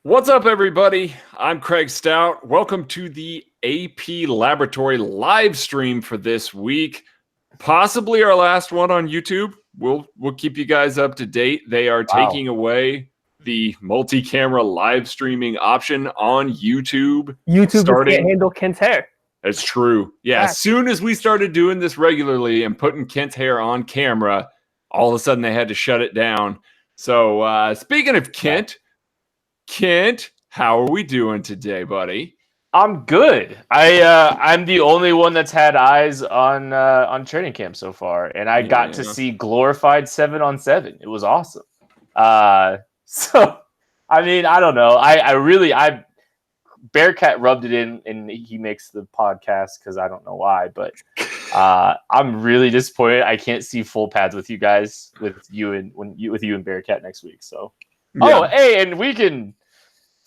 What's up, everybody? I'm Craig Stout. Welcome to the AP Laboratory live stream for this week. Possibly our last one on YouTube. We'll keep you guys up to date. They are taking away the multi-camera live streaming option on YouTube. YouTube can't handle Kent's hair. That's true. Yeah, as soon as we started doing this regularly and putting Kent's hair on camera, all of a sudden they had to shut it down. So speaking of Kent, how are we doing today, buddy? I'm good. I'm the only one that's had eyes on training camp so far, and I got to see glorified 7-on-7. It was awesome. So I mean, I don't know. I Bearcat rubbed it in, and he makes the podcast because I don't know why, but I'm really disappointed. I can't see full pads with you guys, with you and Bearcat next week. So, hey, and we can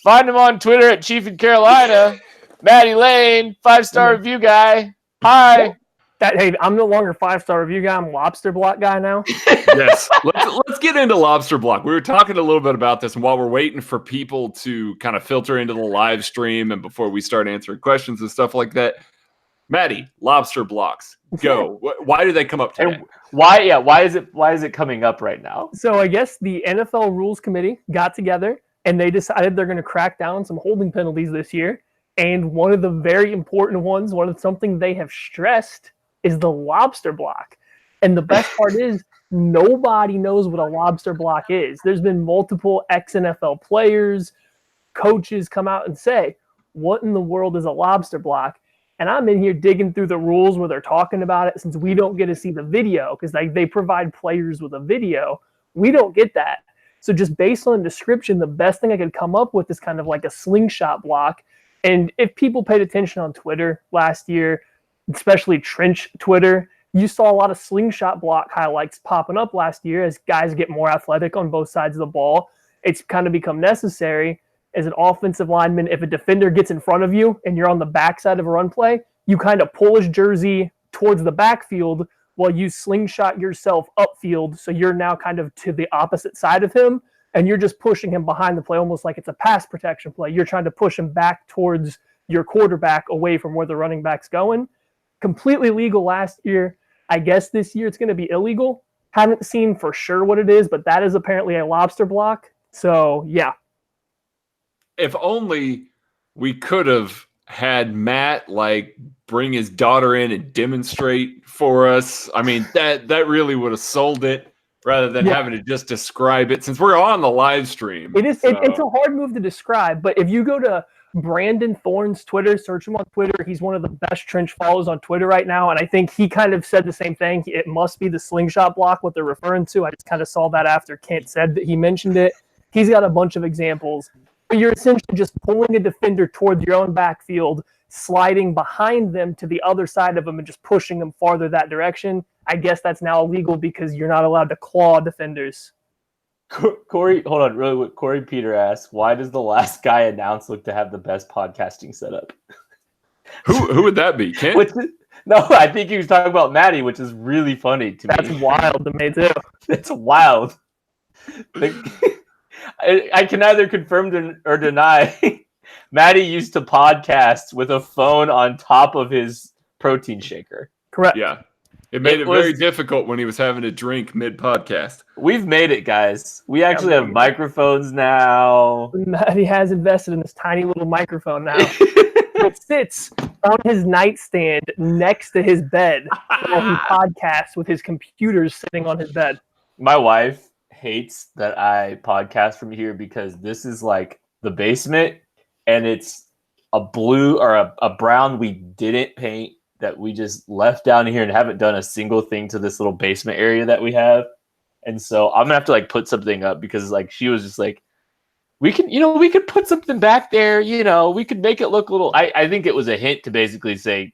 find him on Twitter at Chief in Carolina. Maddie Lane, 5-star review guy. Hi. Hey, I'm no longer 5-star review guy. I'm lobster block guy now. Yes. Let's get into lobster block. We were talking a little bit about this, and while we're waiting for people to kind of filter into the live stream and before we start answering questions and stuff like that, Maddie, lobster blocks, go. Why do they come up today? Why is it coming up right now? So I guess the NFL Rules Committee got together and they decided they're going to crack down on some holding penalties this year. And one of the very important ones, something they have stressed, is the lobster block. And the best part is nobody knows what a lobster block is. There's been multiple ex-NFL players, coaches come out and say, what in the world is a lobster block? And I'm in here digging through the rules where they're talking about it, since we don't get to see the video because they provide players with a video. We don't get that. So just based on the description, the best thing I could come up with is kind of like a slingshot block. And if people paid attention on Twitter last year, especially Trench Twitter, you saw a lot of slingshot block highlights popping up last year as guys get more athletic on both sides of the ball. It's kind of become necessary as an offensive lineman. If a defender gets in front of you and you're on the backside of a run play, you kind of pull his jersey towards the backfield while you slingshot yourself upfield. So you're now kind of to the opposite side of him, and you're just pushing him behind the play, almost like it's a pass protection play. You're trying to push him back towards your quarterback away from where the running back's going. Completely legal last year. I guess this year it's going to be illegal. Haven't seen for sure what it is, but that is apparently a lobster block. So, yeah. If only we could have had Matt bring his daughter in and demonstrate for us. I mean, that really would have sold it rather than having to just describe it, since we're on the live stream. It is. So. It's a hard move to describe, but if you go to Brandon Thorne's Twitter, search him on Twitter. He's one of the best Trench follows on Twitter right now, and I think he kind of said the same thing. It must be the slingshot block, what they're referring to. I just kind of saw that after Kent said that he mentioned it. He's got a bunch of examples. You're essentially just pulling a defender towards your own backfield, sliding behind them to the other side of them, and just pushing them farther that direction. I guess that's now illegal because you're not allowed to claw defenders. Corey, hold on, really quick. Corey Peter asks, why does the last guy announced look to have the best podcasting setup? Who would that be? Kent? No, I think he was talking about Maddie, which is really funny to me. That's wild to me, too. It's wild. I can neither confirm or deny. Maddie used to podcast with a phone on top of his protein shaker. Correct. Yeah. It made it very difficult when he was having to drink mid-podcast. We've made it, guys. We actually have microphones now. Maddie has invested in this tiny little microphone now. It sits on his nightstand next to his bed while he podcasts with his computers sitting on his bed. My wife hates that I podcast from here because this is like the basement, and it's a blue or a brown we didn't paint that we just left down here and haven't done a single thing to this little basement area that we have. And so I'm gonna have to put something up because she was just like, we could put something back there, we could make it look a little. I think it was a hint to basically say,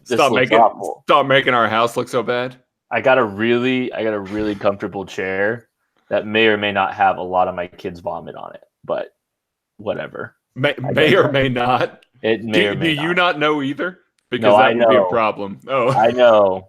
stop making our house look so bad. I got a really comfortable chair that may or may not have a lot of my kids' vomit on it, but whatever. May or may not. It may or may not. Do you not know either? Because no, that would be a problem. Oh, I know.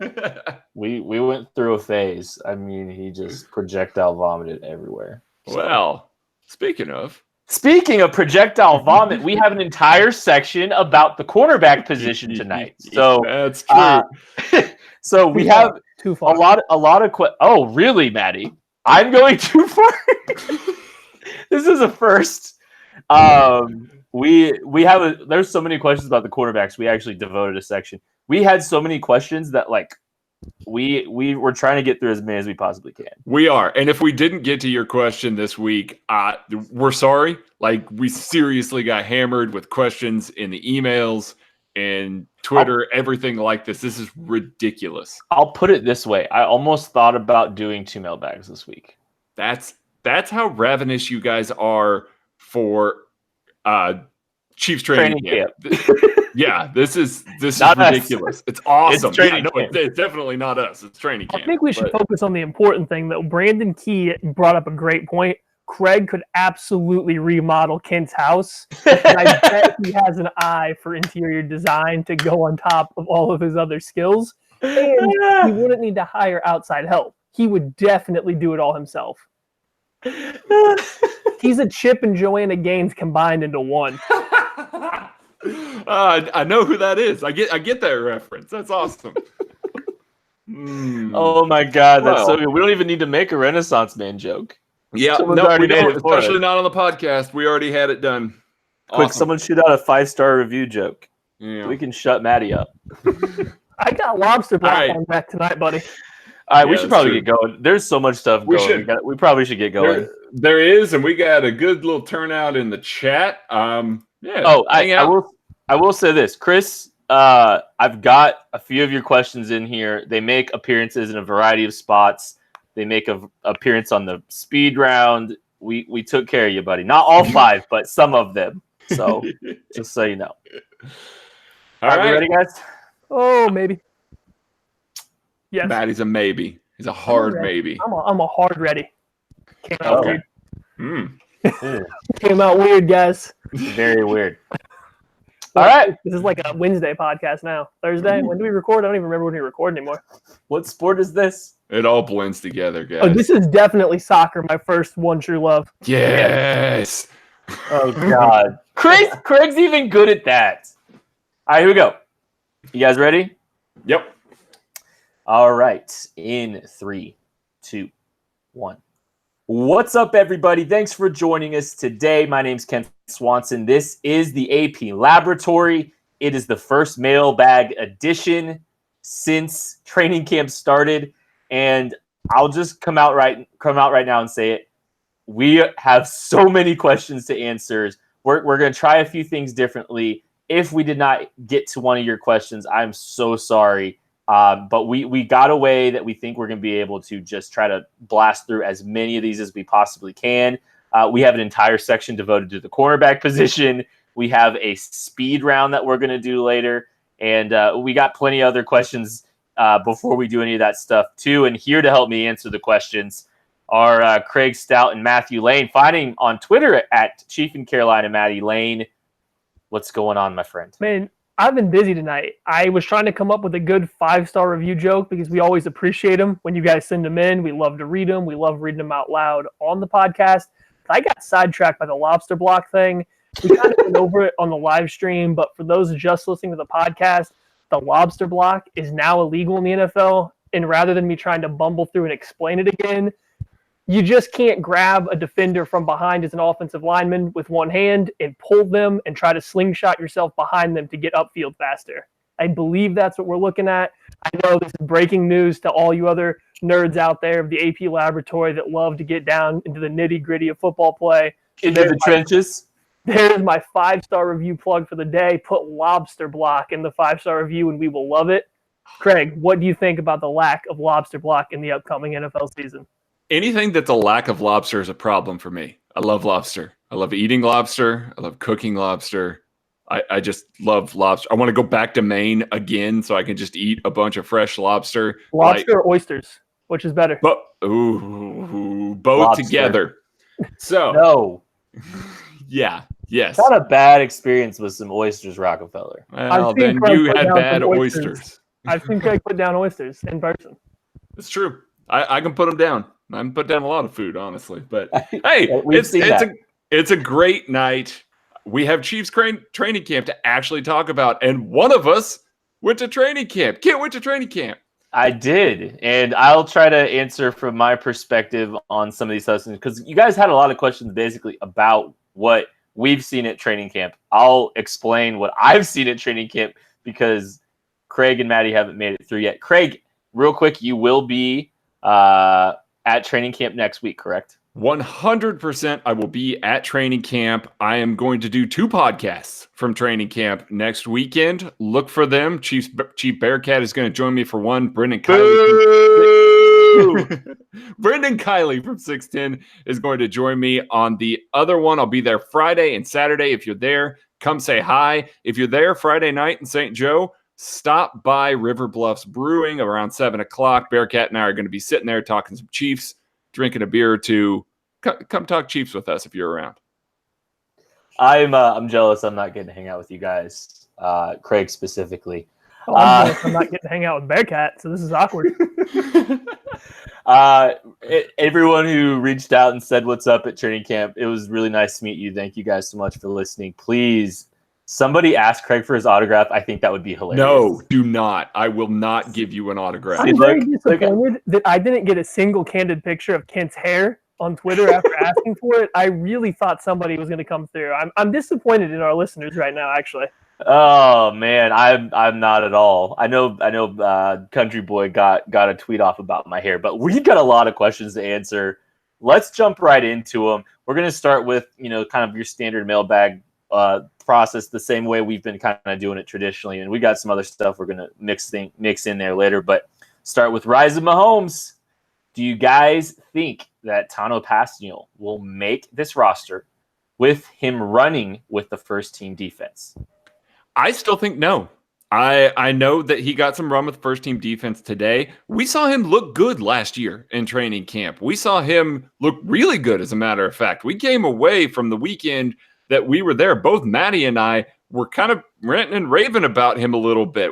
We went through a phase. I mean, he just projectile vomited everywhere. So. Well, speaking of, Speaking of projectile vomit, we have an entire section about the cornerback position tonight. So that's true. So we have too far. a lot of oh, really, Maddie? I'm going too far. This is a first. We have there's so many questions about the quarterbacks. We actually devoted a section. We had so many questions that we were trying to get through as many as we possibly can. We are. And if we didn't get to your question this week, we're sorry. Like, we seriously got hammered with questions in the emails and Twitter, everything like this. This is ridiculous. I'll put it this way. I almost thought about doing 2 mailbags this week. That's how ravenous you guys are for Chiefs training camp. Yeah, this is ridiculous. It's awesome. It's training camp. It's definitely not us. It's training camp. I think we should focus on the important thing, though. Brandon Key brought up a great point. Craig could absolutely remodel Kent's house. And I bet he has an eye for interior design to go on top of all of his other skills. And he wouldn't need to hire outside help. He would definitely do it all himself. He's a Chip and Joanna Gaines combined into one. I know who that is. I get that reference. That's awesome. Oh my God, that's so good. We don't even need to make a Renaissance Man joke. Yeah, we don't, especially not on the podcast. We already had it done. Quick, someone shoot out a 5-star review joke. Yeah. We can shut Maddie up. I got lobster block on back tonight, buddy. All right, we should probably get going. There's so much stuff going. We probably should get going. There is, and we got a good little turnout in the chat. Yeah. Oh, I will say this, Chris. I've got a few of your questions in here. They make appearances in a variety of spots. They make an appearance on the speed round. We took care of you, buddy. Not all 5, but some of them. So just so you know. All right, ready, guys? Oh, maybe. Yes. Maddie's a maybe. He's a hard maybe. I'm a hard ready. Came out weird. Came out weird, guys. Very weird. All right. This is like a Wednesday podcast now. Thursday? When do we record? I don't even remember when we record anymore. What sport is this? It all blends together, guys. Oh, this is definitely soccer, my first one true love. Yes. Oh, God. Craig's even good at that. All right, here we go. You guys ready? Yep. All right. In 3, 2, 1. What's up, everybody? Thanks for joining us today. My name's Ken Swanson. This is the AP Laboratory. It is the first mailbag edition since training camp started, and I'll just come out right now and say it. We have so many questions to answer. We're going to try a few things differently. If we did not get to one of your questions, I'm so sorry. But we got a way that we think we're going to be able to just try to blast through as many of these as we possibly can. We have an entire section devoted to the cornerback position. We have a speed round that we're going to do later. And we got plenty of other questions before we do any of that stuff too. And here to help me answer the questions are Craig Stout and Matthew Lane. Finding on Twitter at Chief in Carolina, Matty Lane. What's going on, my friend? Man, I've been busy tonight. I was trying to come up with a good 5-star review joke because we always appreciate them when you guys send them in. We love to read them. We love reading them out loud on the podcast. I got sidetracked by the lobster block thing. We kind of went over it on the live stream, but for those just listening to the podcast, the lobster block is now illegal in the NFL. And rather than me trying to bumble through and explain it again, you just can't grab a defender from behind as an offensive lineman with one hand and pull them and try to slingshot yourself behind them to get upfield faster. I believe that's what we're looking at. I know this is breaking news to all you other nerds out there of the AP Laboratory that love to get down into the nitty-gritty of football play. Into the trenches. There's my 5-star review plug for the day. Put lobster block in the 5-star review and we will love it. Craig, what do you think about the lack of lobster block in the upcoming NFL season? Anything that's a lack of lobster is a problem for me. I love lobster. I love eating lobster. I love cooking lobster. I just love lobster. I want to go back to Maine again so I can just eat a bunch of fresh lobster. Lobster or oysters? Which is better? Both lobster. Together. So no. Yeah. Yes. Not a bad experience with some oysters, Rockefeller. Well, then you had bad oysters. I've seen Craig put down oysters in person. It's true. I can put them down. I can put down a lot of food, honestly. But hey, It's a great night. We have Chiefs training camp to actually talk about, and one of us went to training camp. Kent went to training camp. I did, and I'll try to answer from my perspective on some of these questions because you guys had a lot of questions basically about what we've seen at training camp. I'll explain what I've seen at training camp because Craig and Maddie haven't made it through yet. Craig, real quick, you will be at training camp next week, correct? 100% I will be at training camp. I am going to do 2 podcasts from training camp next weekend. Look for them. Chief Bearcat is going to join me for one. Brendan Kiley from 610 is going to join me on the other one. I'll be there Friday and Saturday. If you're there, come say hi. If you're there Friday night in St. Joe, stop by River Bluffs Brewing around 7 o'clock. Bearcat and I are going to be sitting there talking some Chiefs, drinking a beer or two. Come talk Chiefs with us if you're around. I'm jealous I'm not getting to hang out with you guys, Craig specifically. Oh, I'm jealous I'm not getting to hang out with Bearcat, so this is awkward. Everyone who reached out and said what's up at training camp, it was really nice to meet you. Thank you guys so much for listening. Please, somebody ask Craig for his autograph. I think that would be hilarious. No, do not. I will not give you an autograph. I'm very disappointed that I didn't get a single candid picture of Kent's hair on Twitter after asking for it. I really thought somebody was going to come through. I'm disappointed in our listeners right now, actually. Oh man, I'm not at all. I know. Country Boy got a tweet off about my hair, but we got a lot of questions to answer. Let's jump right into them. We're going to start with kind of your standard mailbag process, the same way we've been kind of doing it traditionally, and we got some other stuff we're going to mix in there later. But start with Rise of Mahomes. Do you guys think that Tano Pascal will make this roster with him running with the first team defense? I still think no. I know that he got some run with first team defense today. We saw him look good last year in training camp. We saw him look really good, as a matter of fact. We came away from the weekend that we were there. Both Maddie and I were kind of ranting and raving about him a little bit.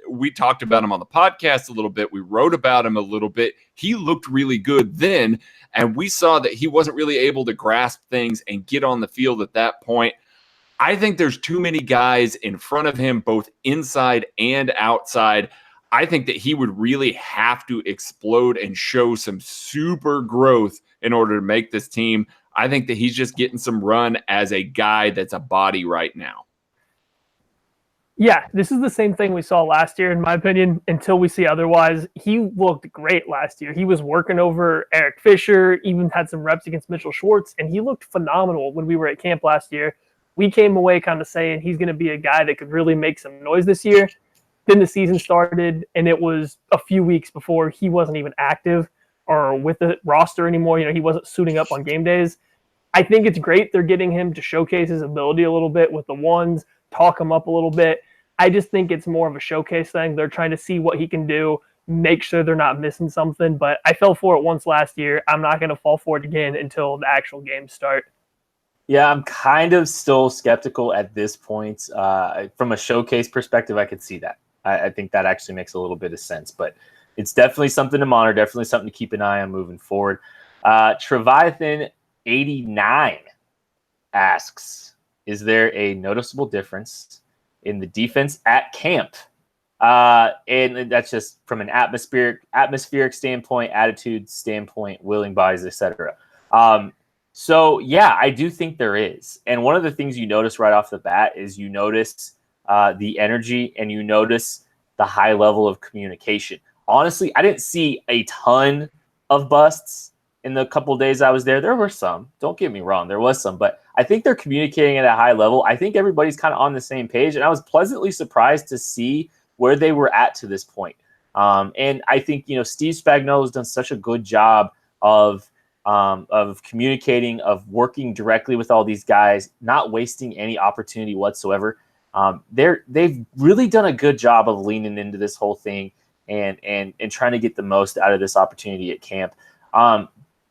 We talked about him on the podcast a little bit. We wrote about him a little bit. He looked really good then, and we saw that he wasn't really able to grasp things and get on the field at that point. I think there's too many guys in front of him, both inside and outside. I think that he would really have to explode and show some super growth in order to make this team. I think that he's just getting some run as a guy that's a body right now. Yeah, this is the same thing we saw last year, in my opinion, until we see otherwise. He looked great last year. He was working over Eric Fisher, even had some reps against Mitchell Schwartz, and he looked phenomenal when we were at camp last year. We came away kind of saying he's going to be a guy that could really make some noise this year. Then the season started, and it was a few weeks before he wasn't even active or with the roster anymore. He wasn't suiting up on game days. I think it's great they're getting him to showcase his ability a little bit with the ones, talk him up a little bit. I just think it's more of a showcase thing. They're trying to see what he can do, make sure they're not missing something. But I fell for it once last year. I'm not going to fall for it again until the actual games start. Yeah, I'm kind of still skeptical at this point. From a showcase perspective, I could see that. I think that actually makes a little bit of sense. But it's definitely something to monitor, definitely something to keep an eye on moving forward. Treviathan89 asks, is there a noticeable difference in the defense at camp? And that's just from an atmospheric standpoint, attitude standpoint, willing bodies, etc. So, yeah, I do think there is. And one of the things you notice right off the bat is you notice the energy and you notice the high level of communication. Honestly, I didn't see a ton of busts in the couple of days I was there. There were some. Don't get me wrong. There was some. But I think they're communicating at a high level. I think everybody's kind of on the same page. And I was pleasantly surprised to see where they were at to this point. And I think, Steve Spagnuolo has done such a good job of communicating, of working directly with all these guys, not wasting any opportunity whatsoever. They've really done a good job of leaning into this whole thing and trying to get the most out of this opportunity at camp.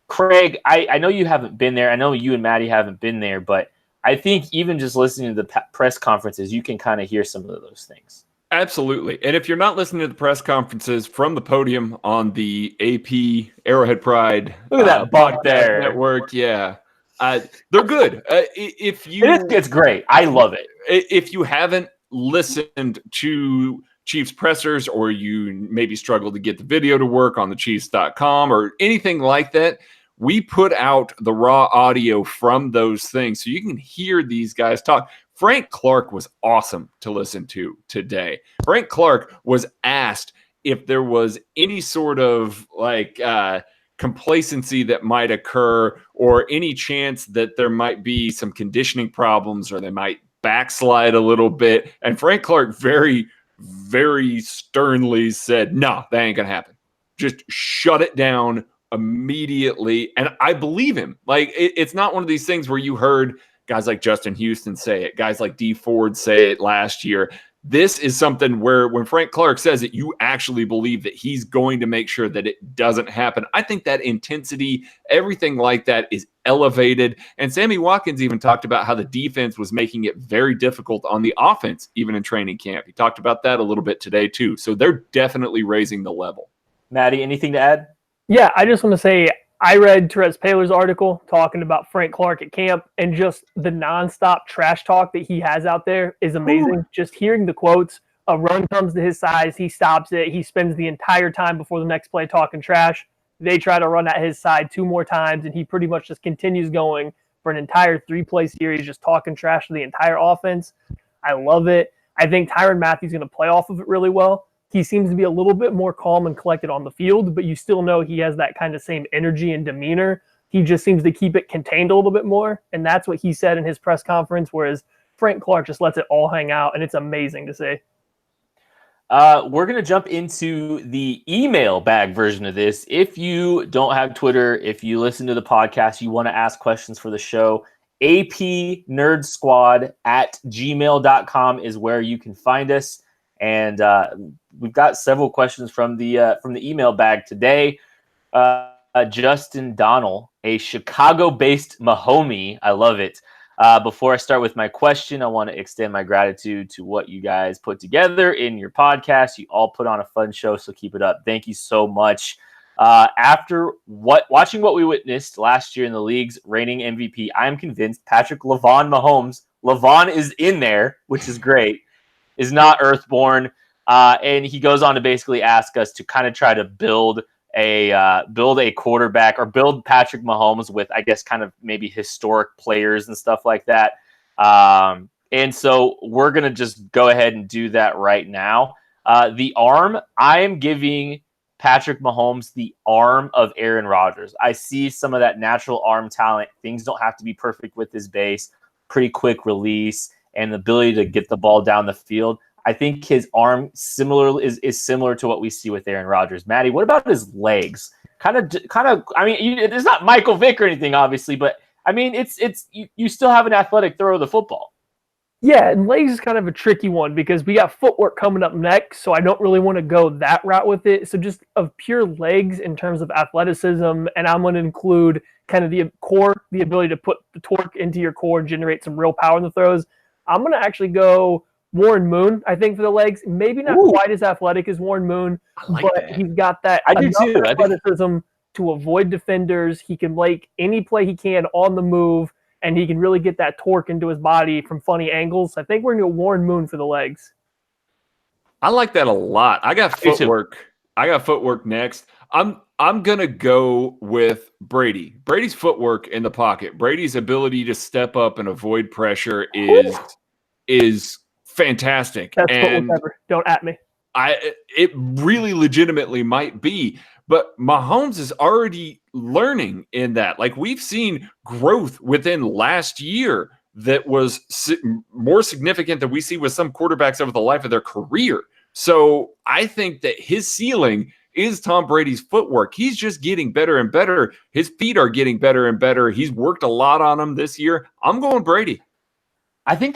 Craig, I know you haven't been there. I know you and Maddie haven't been there, but I think even just listening to the press conferences, you can kind of hear some of those things. Absolutely. And if you're not listening to the press conferences from the podium on the AP Arrowhead Pride, look at that buck there network, yeah. They're good. It's great. I love it. If you haven't listened to Chiefs pressers, or you maybe struggle to get the video to work on the Chiefs.com or anything like that, we put out the raw audio from those things so you can hear these guys talk. Frank Clark was awesome to listen to today. Frank Clark was asked if there was any sort of complacency that might occur, or any chance that there might be some conditioning problems, or they might backslide a little bit. And Frank Clark very, very sternly said, no, that ain't going to happen. Just shut it down immediately. And I believe him. It's not one of these things where you heard guys like Justin Houston say it, guys like D Ford say it last year. This is something where when Frank Clark says it, you actually believe that he's going to make sure that it doesn't happen. I think that intensity, everything like that, is elevated. And Sammy Watkins even talked about how the defense was making it very difficult on the offense, even in training camp. He talked about that a little bit today, too. So they're definitely raising the level. Maddie, anything to add? Yeah, I just want to say I read Therese Paylor's article talking about Frank Clark at camp, and just the nonstop trash talk that he has out there is amazing. Ooh. Just hearing the quotes, a run comes to his side, he stops it. He spends the entire time before the next play talking trash. They try to run at his side 2 more times, and he pretty much just continues going for an entire 3-play series, just talking trash to the entire offense. I love it. I think Tyrann Mathieu is going to play off of it really well. He seems to be a little bit more calm and collected on the field, but you still know he has that kind of same energy and demeanor. He just seems to keep it contained a little bit more, and that's what he said in his press conference, whereas Frank Clark just lets it all hang out, and it's amazing to see. We're going to jump into the email bag version of this. If you don't have Twitter, if you listen to the podcast, you want to ask questions for the show, apnerdsquad@gmail.com is where you can find us. And we've got several questions from the email bag today. Justin Donnell, a Chicago-based Mahomie. I love it. Before I start with my question, I want to extend my gratitude to what you guys put together in your podcast. You all put on a fun show, so keep it up. Thank you so much. After watching what we witnessed last year in the league's reigning MVP, I am convinced Patrick LeVon Mahomes, LeVon is in there, which is great, is not Earthborn. And he goes on to basically ask us to kind of try to build a quarterback, or build Patrick Mahomes with, I guess, kind of maybe historic players and stuff like that. And so we're going to just go ahead and do that right now. The arm, I am giving Patrick Mahomes the arm of Aaron Rodgers. I see some of that natural arm talent. Things don't have to be perfect with his base, pretty quick release, and the ability to get the ball down the field. I think his arm is similar to what we see with Aaron Rodgers. Maddie, what about his legs? Kind of. I mean, it's not Michael Vick or anything, obviously, but I mean, you still have an athletic throw of the football. Yeah, and legs is kind of a tricky one because we got footwork coming up next, so I don't really want to go that route with it. So just of pure legs in terms of athleticism, and I'm going to include kind of the core, the ability to put the torque into your core and generate some real power in the throws. I'm going to actually go Warren Moon, I think, for the legs. Maybe not quite as athletic as Warren Moon, but he's got that athleticism to avoid defenders. He can make any play he can on the move, and he can really get that torque into his body from funny angles. I think we're going to go Warren Moon for the legs. I like that a lot. I got footwork. I got footwork next. I'm going to go with Brady. Brady's footwork in the pocket. Brady's ability to step up and avoid pressure is fantastic. That's footwork ever. Don't at me. It really legitimately might be. But Mahomes is already learning in that. Like, we've seen growth within last year that was more significant than we see with some quarterbacks over the life of their career. So I think that his ceiling is Tom Brady's footwork. He's just getting better and better. His feet are getting better and better. He's worked a lot on them this year. I'm going Brady. I like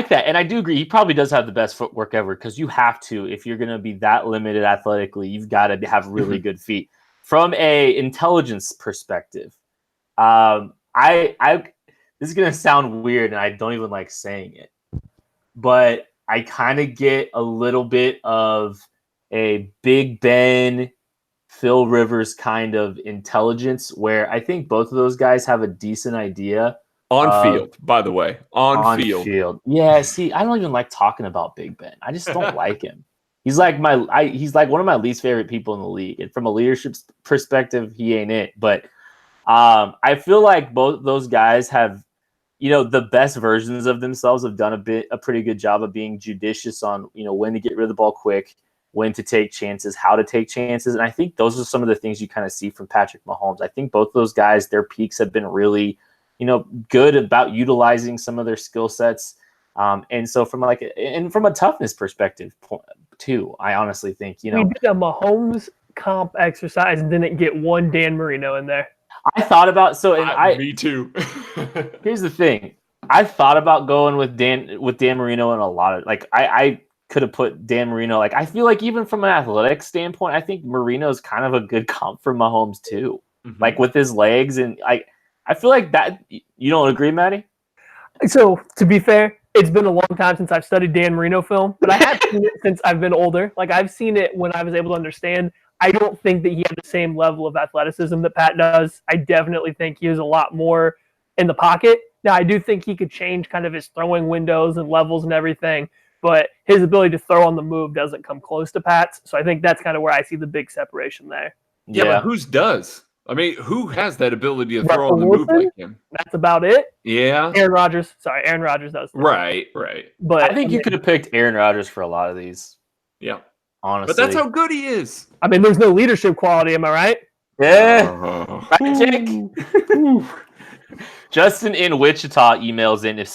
that. And I do agree. He probably does have the best footwork ever, because you have to, if you're going to be that limited athletically, you've got to have really good feet. From a intelligence perspective, this is going to sound weird, and I don't even like saying it, but I kind of get a little bit of a Big Ben Phil Rivers kind of intelligence, where I think both of those guys have a decent idea. On field, by the way. On field. Yeah, see, I don't even like talking about Big Ben. I just don't like him. He's like he's like one of my least favorite people in the league. And from a leadership perspective, he ain't it. But I feel like both those guys have, the best versions of themselves have done a pretty good job of being judicious on, when to get rid of the ball quick, when to take chances, how to take chances. And I think those are some of the things you kind of see from Patrick Mahomes. I think both of those guys, their peaks have been really, good about utilizing some of their skill sets. And so from a toughness perspective too, I honestly think, we did a Mahomes comp exercise and didn't get one Dan Marino in there. I thought about me too. Here's the thing. I thought about going with Dan Marino in a lot of I could have put Dan Marino. I feel like even from an athletic standpoint, I think Marino's kind of a good comp for Mahomes too. Mm-hmm. With his legs, and I feel like that. You don't agree, Maddie? So to be fair, it's been a long time since I've studied Dan Marino film, but I have seen it since I've been older. I've seen it when I was able to understand. I don't think that he had the same level of athleticism that Pat does. I definitely think he was a lot more in the pocket. Now, I do think he could change kind of his throwing windows and levels and everything, but his ability to throw on the move doesn't come close to Pat's. So I think that's kind of where I see the big separation there. Yeah, but whose does? I mean, who has that ability to throw on the move like him? That's about it. Yeah. Aaron Rodgers does. Right. But I think you could have picked Aaron Rodgers for a lot of these. Yeah. Honestly. But that's how good he is. I mean, there's no leadership quality, am I right? Yeah. Right, Jake? Justin in Wichita emails in, if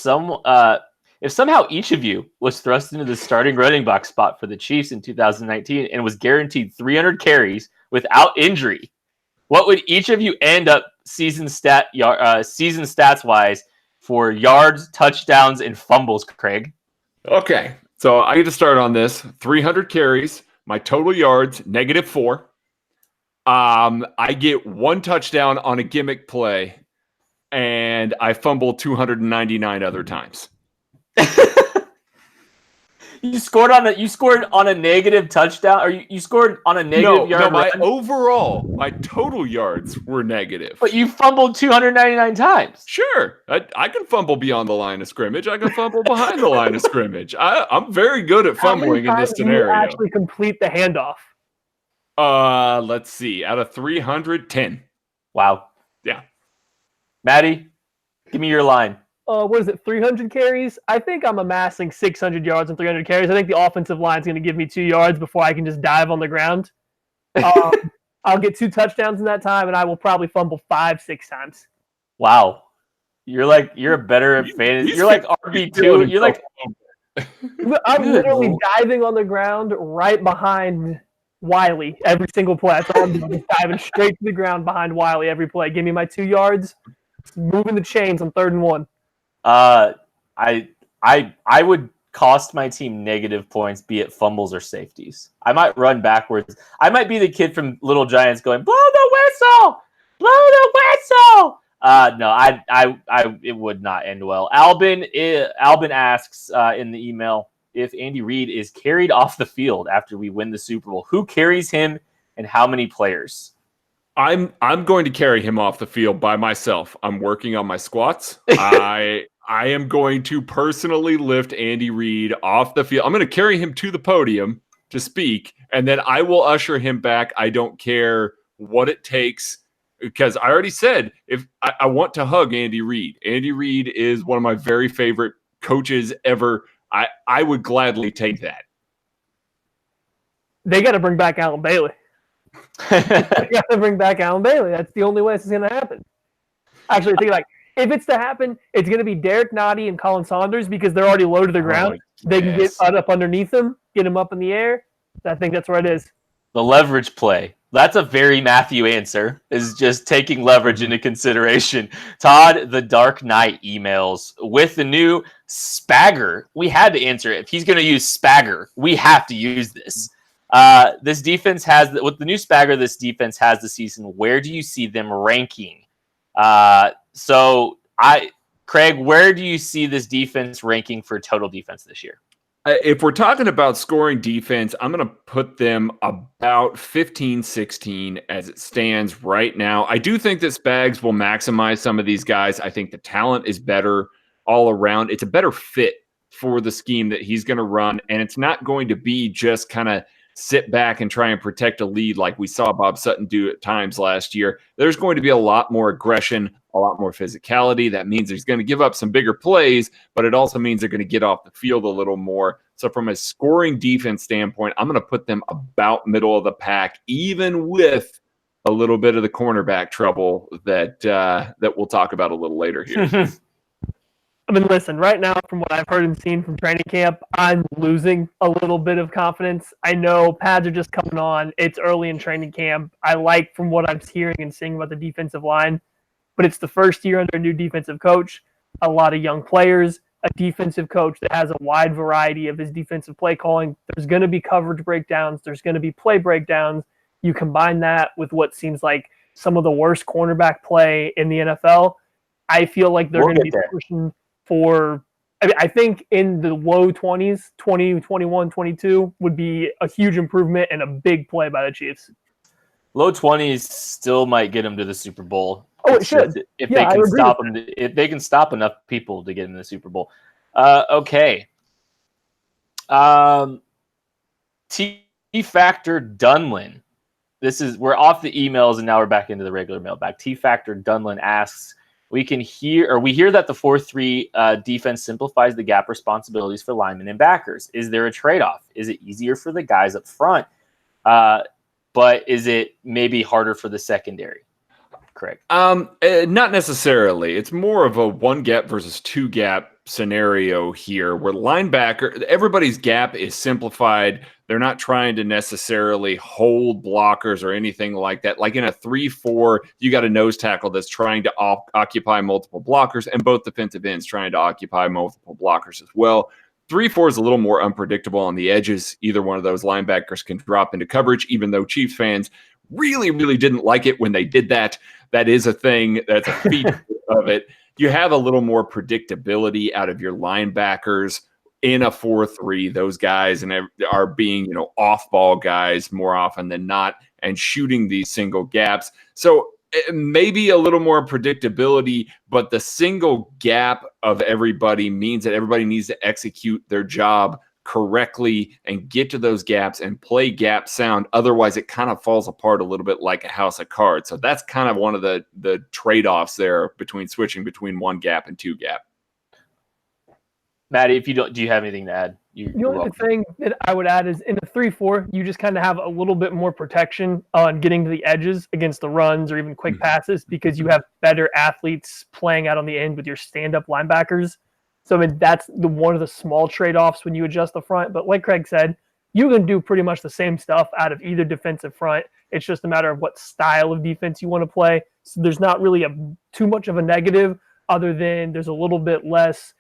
somehow each of you was thrust into the starting running back spot for the Chiefs in 2019 and was guaranteed 300 carries without injury, what would each of you end up season stats wise for yards, touchdowns, and fumbles, Craig? Okay, so I get to start on this. 300 carries, my total yards, -4. I get 1 touchdown on a gimmick play, and I fumble 299 other times. You scored on a negative touchdown, or you scored on a negative yard. No, my total yards were negative. But you fumbled 299 times. Sure, I can fumble beyond the line of scrimmage. I can fumble behind the line of scrimmage. I'm very good at fumbling in this scenario. You actually complete the handoff? Let's see. Out of 310. Wow. Yeah. Maddie, give me your line. What is it, 300 carries? I think I'm amassing 600 yards and 300 carries. I think the offensive line is going to give me 2 yards before I can just dive on the ground. I'll get 2 touchdowns in that time, and I will probably fumble 5-6 times. Wow. You're a better fantasy. You're like RB2. You're like I'm literally diving on the ground right behind Wiley every single play. That's all I'm doing. Just diving straight to the ground behind Wiley every play. Give me my 2 yards. Moving the chains on 3rd and 1. I would cost my team negative points, be it fumbles or safeties. I might run backwards. I might be the kid from Little Giants going, blow the whistle! Blow the whistle! No, it would not end well. Albin asks in the email, if Andy Reid is carried off the field after we win the Super Bowl, who carries him and how many players? I'm going to carry him off the field by myself. I'm working on my squats. I am going to personally lift Andy Reid off the field. I'm going to carry him to the podium to speak, and then I will usher him back. I don't care what it takes, because I already said if I want to hug Andy Reid. Andy Reid is one of my very favorite coaches ever. I would gladly take that. They got to bring back Alan Bailey. They got to bring back Alan Bailey. That's the only way this is going to happen. Actually, think if it's to happen, it's going to be Derek Nottie and Colin Saunders, because they're already low to the ground. They can get up underneath them, get him up in the air. I think that's where it is. The leverage play. That's a very Matthew answer, is just taking leverage into consideration. Todd, the Dark Knight emails with the new Spagger. We had to answer it. If he's going to use Spagger, we have to use this. This defense has, with the new Spagger, this defense has the season. Where do you see them ranking? Craig, where do you see this defense ranking for total defense this year? If we're talking about scoring defense, I'm going to put them about 15-16 as it stands right now. I do think that Spags will maximize some of these guys. I think the talent is better all around. It's a better fit for the scheme that he's going to run, and it's not going to be just kind of sit back and try and protect a lead like we saw Bob Sutton do at times last year. There's going to be a lot more aggression, a lot more physicality. That means he's going to give up some bigger plays, but it also means they're going to get off the field a little more. So from a scoring defense standpoint, I'm going to put them about middle of the pack, even with a little bit of the cornerback trouble that we'll talk about a little later here. I mean, listen, right now, from what I've heard and seen from training camp, I'm losing a little bit of confidence. I know pads are just coming on. It's early in training camp. I like from what I'm hearing and seeing about the defensive line, but it's the first year under a new defensive coach, a lot of young players, a defensive coach that has a wide variety of his defensive play calling. There's going to be coverage breakdowns. There's going to be play breakdowns. You combine that with what seems like some of the worst cornerback play in the NFL. I feel like they're going to be pushing for, I think in the low 20s, 20, 21, 22 would be a huge improvement and a big play by the Chiefs. Low 20s still might get them to the Super Bowl. Oh, it should. If they can stop them, if they can stop enough people to get in the Super Bowl. Okay. T-Factor Dunlin. We're off the emails and now we're back into the regular mailbag. T-Factor Dunlin asks, we hear that the 4-3 defense simplifies the gap responsibilities for linemen and backers. Is there a trade-off? Is it easier for the guys up front? But is it maybe harder for the secondary? Correct. Not necessarily. It's more of a one gap versus two gap scenario here where everybody's gap is simplified. They're not trying to necessarily hold blockers or anything like that. Like in a 3-4, you got a nose tackle that's trying to occupy multiple blockers and both defensive ends trying to occupy multiple blockers as well. 3-4 is a little more unpredictable on the edges. Either one of those linebackers can drop into coverage, even though Chiefs fans really, really didn't like it when they did that. That is a thing. That's a feature of it. You have a little more predictability out of your linebackers in a 4-3. Those guys are being, off-ball guys more often than not and shooting these single gaps. So maybe a little more predictability, but the single gap of everybody means that everybody needs to execute their job correctly and get to those gaps and play gap sound. Otherwise, it kind of falls apart a little bit like a house of cards. So that's kind of one of the trade-offs there between switching between one gap and two gap. Maddie, do you have anything to add? The only thing that I would add is in a 3-4, you just kind of have a little bit more protection on getting to the edges against the runs or even quick passes because you have better athletes playing out on the end with your stand-up linebackers. So, I mean, that's one of the small trade-offs when you adjust the front. But like Craig said, you can do pretty much the same stuff out of either defensive front. It's just a matter of what style of defense you want to play. So there's not really too much of a negative other than there's a little bit less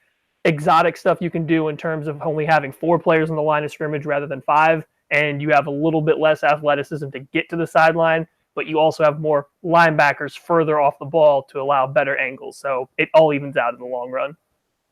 exotic stuff you can do in terms of only having 4 players on the line of scrimmage rather than 5. And you have a little bit less athleticism to get to the sideline, but you also have more linebackers further off the ball to allow better angles. So it all evens out in the long run.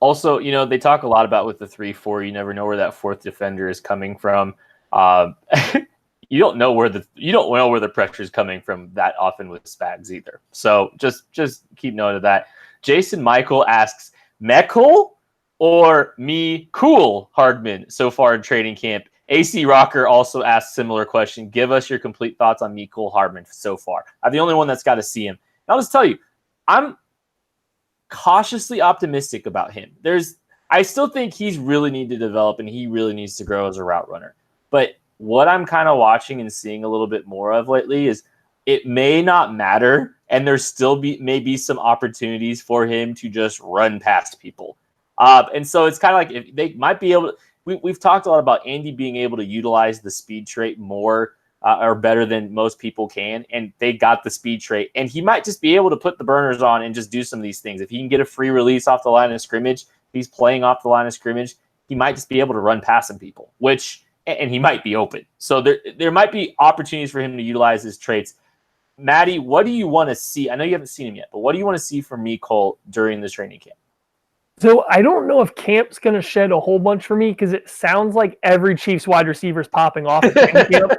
Also, they talk a lot about with the 3-4, you never know where that fourth defender is coming from. You don't know where the pressure is coming from that often with Spags either. So just keep note of that. Jason Michael asks, Meckel or me cool Hardman so far in training camp? AC Rocker also asked similar question. Give us your complete thoughts on Mecole Hardman so far. I'm the only one that's got to see him. And I'll just tell you, I'm cautiously optimistic about him. I still think he's really need to develop and he really needs to grow as a route runner. But what I'm kind of watching and seeing a little bit more of lately is it may not matter, and there's still maybe some opportunities for him to just run past people. And so it's kind of like if they might be able to. We've talked a lot about Andy being able to utilize the speed trait more or better than most people can, and they got the speed trait. And he might just be able to put the burners on and just do some of these things. If he can get a free release off the line of scrimmage, if he's playing off the line of scrimmage, he might just be able to run past some people, and he might be open. So there might be opportunities for him to utilize his traits. Maddie, what do you want to see? I know you haven't seen him yet, but what do you want to see from Mecole during this training camp? So I don't know if camp's going to shed a whole bunch for me because it sounds like every Chiefs wide receiver is popping off at training camp.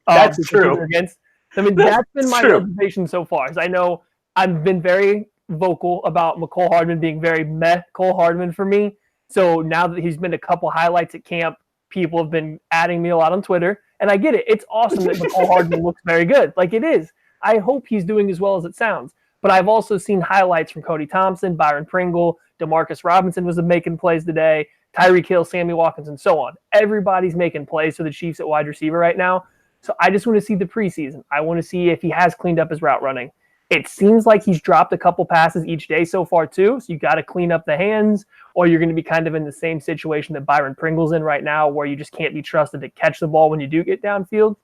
That's true. Against. I mean, that's been my true. observation so far. Is I know I've been very vocal about McCole Hardman being very meh Cole Hardman for me. So now that he's been a couple highlights at camp, people have been adding me a lot on Twitter. And I get it. It's awesome that McCole Hardman looks very good. Like it is. I hope he's doing as well as it sounds. But I've also seen highlights from Cody Thompson, Byron Pringle, Demarcus Robinson was making plays today, Tyreek Hill, Sammy Watkins, and so on. Everybody's making plays for the Chiefs at wide receiver right now. So I just want to see the preseason. I want to see if he has cleaned up his route running. It seems like he's dropped a couple passes each day so far too. So you got to clean up the hands, or you're going to be kind of in the same situation that Byron Pringle's in right now, where you just can't be trusted to catch the ball when you do get downfield.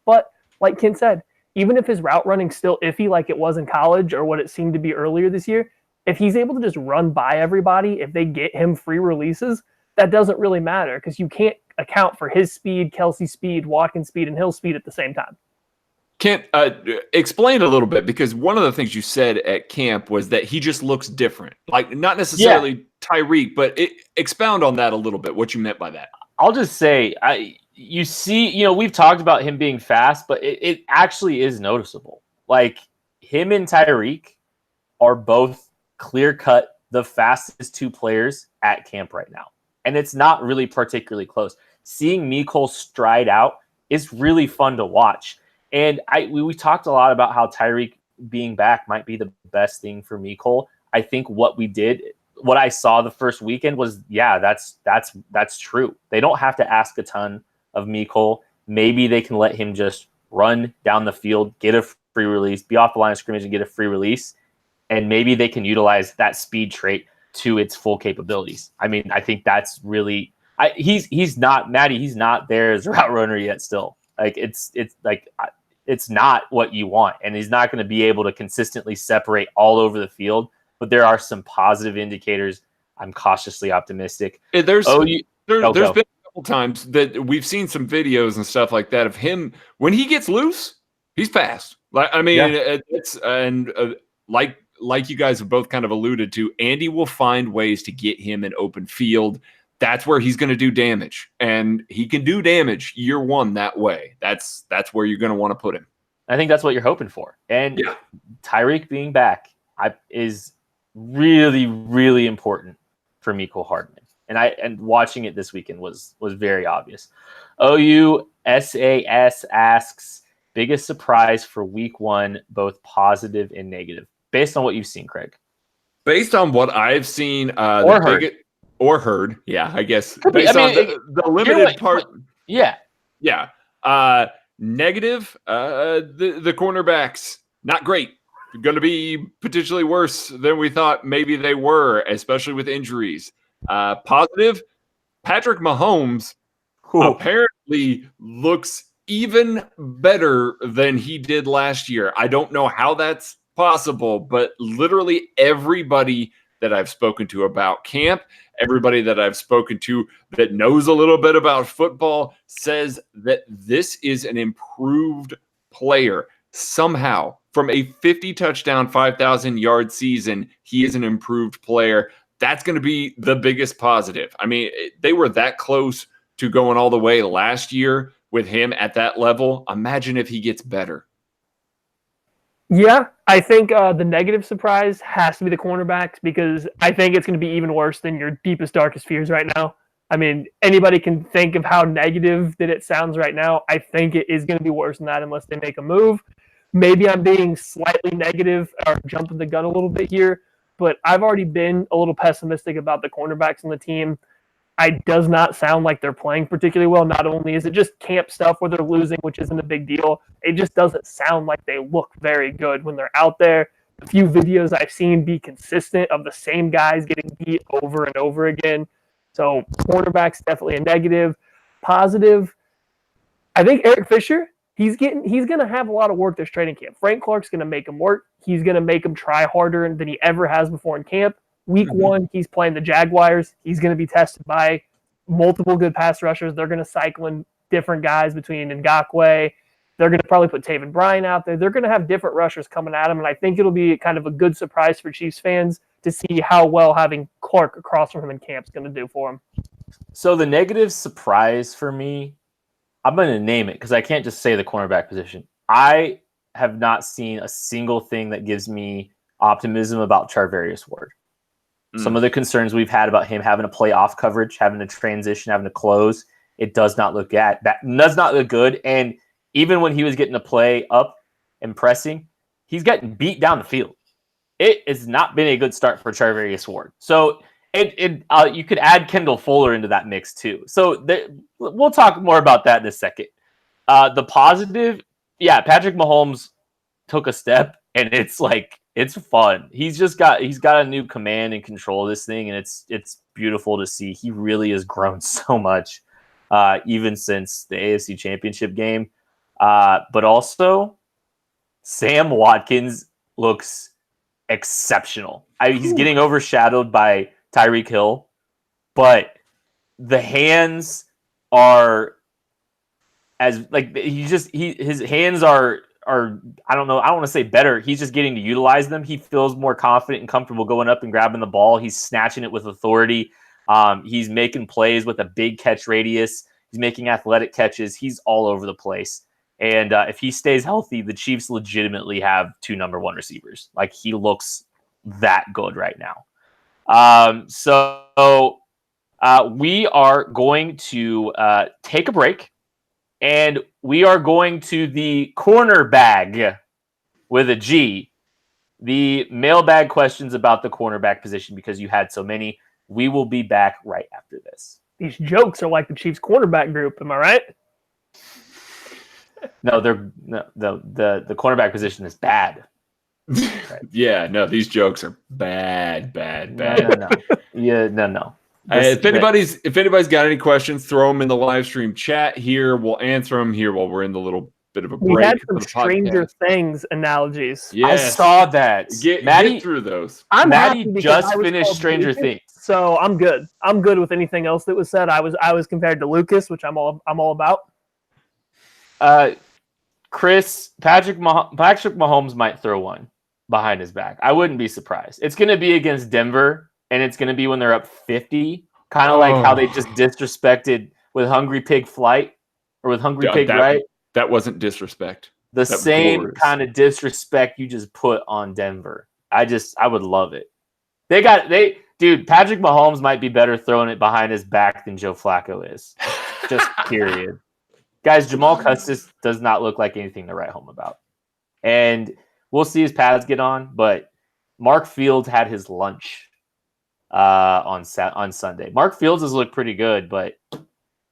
But like Kent said, even if his route running's still iffy like it was in college or what it seemed to be earlier this year, if he's able to just run by everybody, if they get him free releases, that doesn't really matter because you can't account for his speed, Kelsey's speed, Watkins' speed, and Hill's speed at the same time. Kent, explain a little bit, because one of the things you said at camp was that he just looks different. Like, not necessarily Tyreek, but expound on that a little bit, what you meant by that. I'll just say, we've talked about him being fast, but it actually is noticeable. Like, him and Tyreek are both clear-cut the fastest two players at camp right now. And it's not really particularly close. Seeing Mecole stride out is really fun to watch. And we talked a lot about how Tyreek being back might be the best thing for Mecole. I think what I saw the first weekend was, that's true. They don't have to ask a ton of Mecole. Maybe they can let him just run down the field, get a free release, be off the line of scrimmage and get a free release. And maybe they can utilize that speed trait to its full capabilities. I mean, I think that's really he's not there as a route runner yet still. Like it's not what you want, and he's not going to be able to consistently separate all over the field, but there are some positive indicators. I'm cautiously optimistic. There's been a couple times that we've seen some videos and stuff like that of him when he gets loose, he's fast. Like, I mean, like you guys have both kind of alluded to, Andy will find ways to get him in open field. That's where he's going to do damage, and he can do damage year one that way. That's where you're going to want to put him. I think that's what you're hoping for. And Tyreek being back is really, really important for Mecole Hardman. And watching it this weekend was very obvious. OU SAS asks, biggest surprise for week one, both positive and negative, based on what you've seen, Craig. Based on what I've seen, or heard, yeah, I guess. Based on the limited part. Yeah. Yeah. Negative, the cornerbacks, not great. Going to be potentially worse than we thought maybe they were, especially with injuries. Positive, Patrick Mahomes apparently looks even better than he did last year. I don't know how that's possible, but literally everybody that I've spoken to about camp, everybody that I've spoken to that knows a little bit about football says that this is an improved player. Somehow, from a 50 touchdown, 5,000 yard season, he is an improved player. That's going to be the biggest positive. I mean, they were that close to going all the way last year with him at that level. Imagine if he gets better. Yeah, I think the negative surprise has to be the cornerbacks, because I think it's going to be even worse than your deepest, darkest fears right now. I mean, anybody can think of how negative that it sounds right now. I think it is going to be worse than that unless they make a move. Maybe I'm being slightly negative or jumping the gun a little bit here, but I've already been a little pessimistic about the cornerbacks on the team. It does not sound like they're playing particularly well. Not only is it just camp stuff where they're losing, which isn't a big deal, it just doesn't sound like they look very good when they're out there. The few videos I've seen be consistent of the same guys getting beat over and over again. So cornerbacks definitely a negative. Positive, I think Eric Fisher, he's going to have a lot of work this training camp. Frank Clark's going to make him work. He's going to make him try harder than he ever has before in camp. Week one, he's playing the Jaguars. He's going to be tested by multiple good pass rushers. They're going to cycle in different guys between Ngakoue. They're going to probably put Taven Bryan out there. They're going to have different rushers coming at him, and I think it'll be kind of a good surprise for Chiefs fans to see how well having Clark across from him in camp is going to do for him. So the negative surprise for me, I'm going to name it because I can't just say the cornerback position. I have not seen a single thing that gives me optimism about Charvarius Ward. Some of the concerns we've had about him having to play off coverage, having to transition, having to close, it does not look good. And even when he was getting to play up and pressing, he's getting beat down the field. It has not been a good start for Charvarius Ward. So you could add Kendall Fuller into that mix too. So we'll talk more about that in a second. The positive, Patrick Mahomes took a step, and it's fun. He's got a new command and control of this thing, and it's beautiful to see. He really has grown so much, even since the AFC Championship game. But also, Sam Watkins looks exceptional. He's getting overshadowed by Tyreek Hill, but the hands are his hands are I don't know. I don't want to say better. He's just getting to utilize them. He feels more confident and comfortable going up and grabbing the ball. He's snatching it with authority. He's making plays with a big catch radius. He's making athletic catches. He's all over the place. And if he stays healthy, the Chiefs legitimately have 2 number 1 receivers. Like, he looks that good right now. So we are going to take a break. And we are going to the corner bag with a G, the mailbag questions about the cornerback position, because you had so many. We will be back right after this. These jokes are like the Chiefs cornerback group. Am I right? No, the cornerback position is bad. Right. Yeah, no, these jokes are bad. No. Yeah, no. If anybody's got any questions, throw them in the live stream chat here. We'll answer them here while we're in the little bit of a break. We had some Stranger Things analogies. Yes. I saw that. Get through those. Maddie just finished Stranger Things, so I'm good. I'm good with anything else that was said. I was compared to Lucas, which I'm all about. Chris, Patrick Mahomes might throw one behind his back. I wouldn't be surprised. It's going to be against Denver. And it's going to be when they're up 50, kind of like how they just disrespected with Hungry Pig Flight or with Hungry Pig Right. That wasn't disrespect. The same kind of disrespect you just put on Denver. I would love it. Dude, Patrick Mahomes might be better throwing it behind his back than Joe Flacco is. Just period. Guys, Jamal Custis does not look like anything to write home about. And we'll see his pads get on, but Mark Fields had his lunch on Sunday. Mark Fields has looked pretty good, but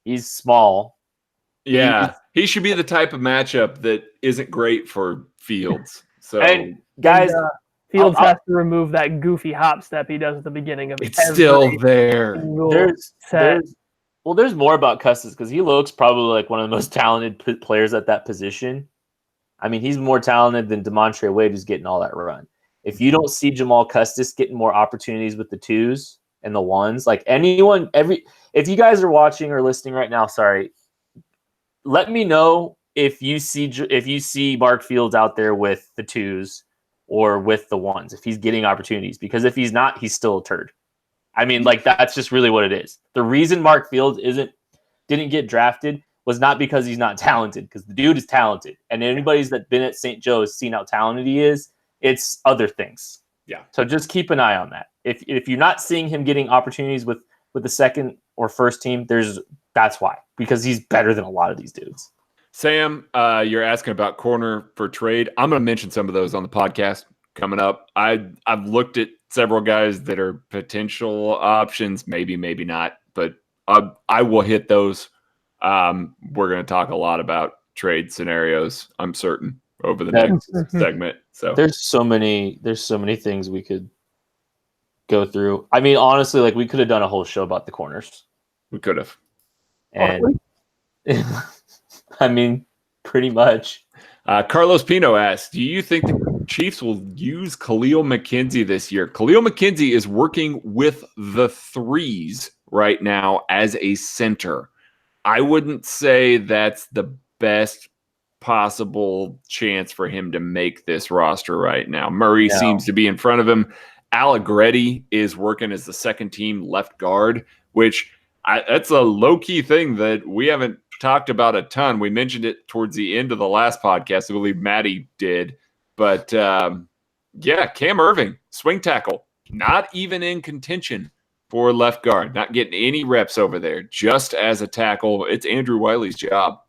he's small. Yeah, he should be the type of matchup that isn't great for Fields. So, guys, Fields has to remove that goofy hop step he does at the beginning of it's still there. There's more about Custis because he looks probably like one of the most talented players at that position. I mean, he's more talented than DeMontre Wade, who's getting all that run. If you don't see Jamal Custis getting more opportunities with the 2s and the 1s, like if you guys are watching or listening right now, sorry, let me know if you see Mark Fields out there with the 2s or with the 1s, if he's getting opportunities, because if he's not, he's still a turd. I mean, like, that's just really what it is. The reason Mark Fields didn't get drafted was not because he's not talented, because the dude is talented. And anybody's that's been at St. Joe has seen how talented he is. It's other things. Yeah. So just keep an eye on that. If you're not seeing him getting opportunities with the second or first team, that's why, because he's better than a lot of these dudes. Sam, you're asking about corner for trade. I'm going to mention some of those on the podcast coming up. I've looked at several guys that are potential options, maybe not, but I will hit those. We're going to talk a lot about trade scenarios, I'm certain, over the next segment. So there's so many things we could go through. I mean, honestly, like, we could have done a whole show about the corners. We could have. And I mean, pretty much. Carlos Pino asks, do you think the Chiefs will use Khalil McKenzie this year? Khalil McKenzie is working with the 3s right now as a center. I wouldn't say that's the best possible chance for him to make this roster right now. Murray seems to be in front of him. Allegretti is working as the second team left guard, which that's a low-key thing that we haven't talked about a ton. We mentioned it towards the end of the last podcast. I believe Maddie did. But, yeah, Cam Irving, swing tackle, not even in contention for left guard, not getting any reps over there, just as a tackle. It's Andrew Wiley's job.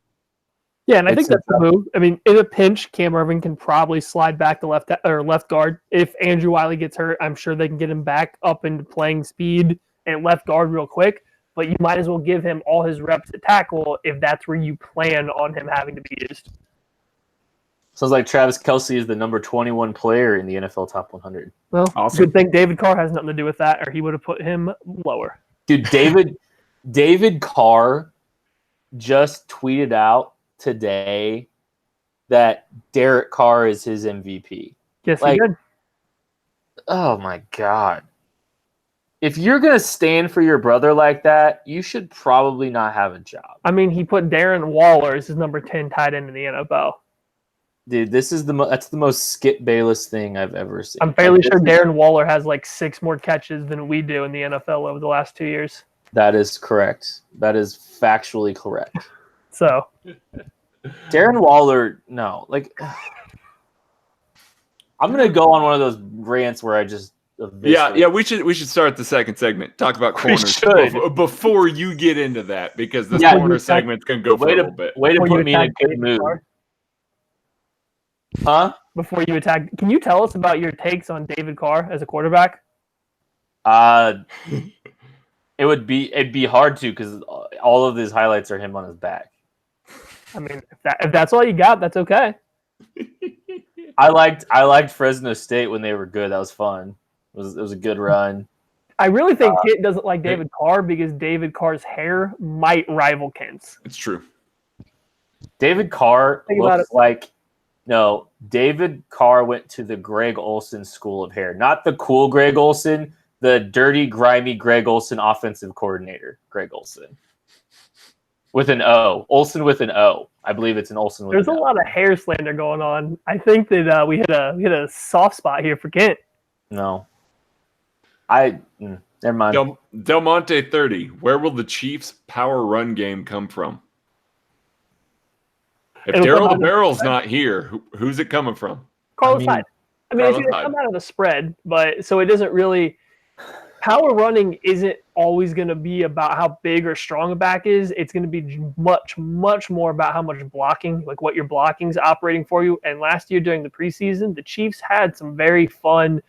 Yeah, and I think that's the move. I mean, in a pinch, Cam Irving can probably slide back to left guard. If Andrew Wiley gets hurt, I'm sure they can get him back up into playing speed and left guard real quick. But you might as well give him all his reps at tackle if that's where you plan on him having to be used. Sounds like Travis Kelce is the number 21 player in the NFL Top 100. Well, awesome. Good thing David Carr has nothing to do with that, or he would have put him lower. Dude, David Carr just tweeted out today that Derek Carr is his MVP. Yes, he did. Oh my God. If you're going to stand for your brother like that, you should probably not have a job. I mean, he put Darren Waller as his number 10 tight end in the NFL. Dude, that's the most Skip Bayless thing I've ever seen. I'm fairly sure Darren Waller has like 6 more catches than we do in the NFL over the last 2 years. That is correct. That is factually correct. So, Darren Waller, no. Like, I'm going to go on one of those rants where I just... Yeah, we should start the second segment. Talk about corners before you get into that, because this corner segment can go for a little bit. Way to put me in a good mood. Huh? Before you attack, can you tell us about your takes on David Carr as a quarterback? It'd be hard to, because all of his highlights are him on his back. I mean, if that's all you got, that's okay. I liked Fresno State when they were good. That was fun. It was a good run. I really think Kent doesn't like David Carr because David Carr's hair might rival Kent's. It's true. David Carr looks like... No, David Carr went to the Greg Olson School of Hair. Not the cool Greg Olson, the dirty, grimy Greg Olson offensive coordinator, Greg Olson. With an O. Olson with an O. I believe it's an Olson with There's an O. There's a lot of hair slander going on. I think that we hit a soft spot here for Kent. No. Never mind. Del Monte 30. Where will the Chiefs' power run game come from? If Daryl the Barrel's not here, who's it coming from? Carlos Hyde. I mean, it's going to come out of the spread, but so it doesn't really. Power running isn't always going to be about how big or strong a back is. It's going to be much, much more about how much blocking, like what your blocking is operating for you. And last year during the preseason, the Chiefs had some very fun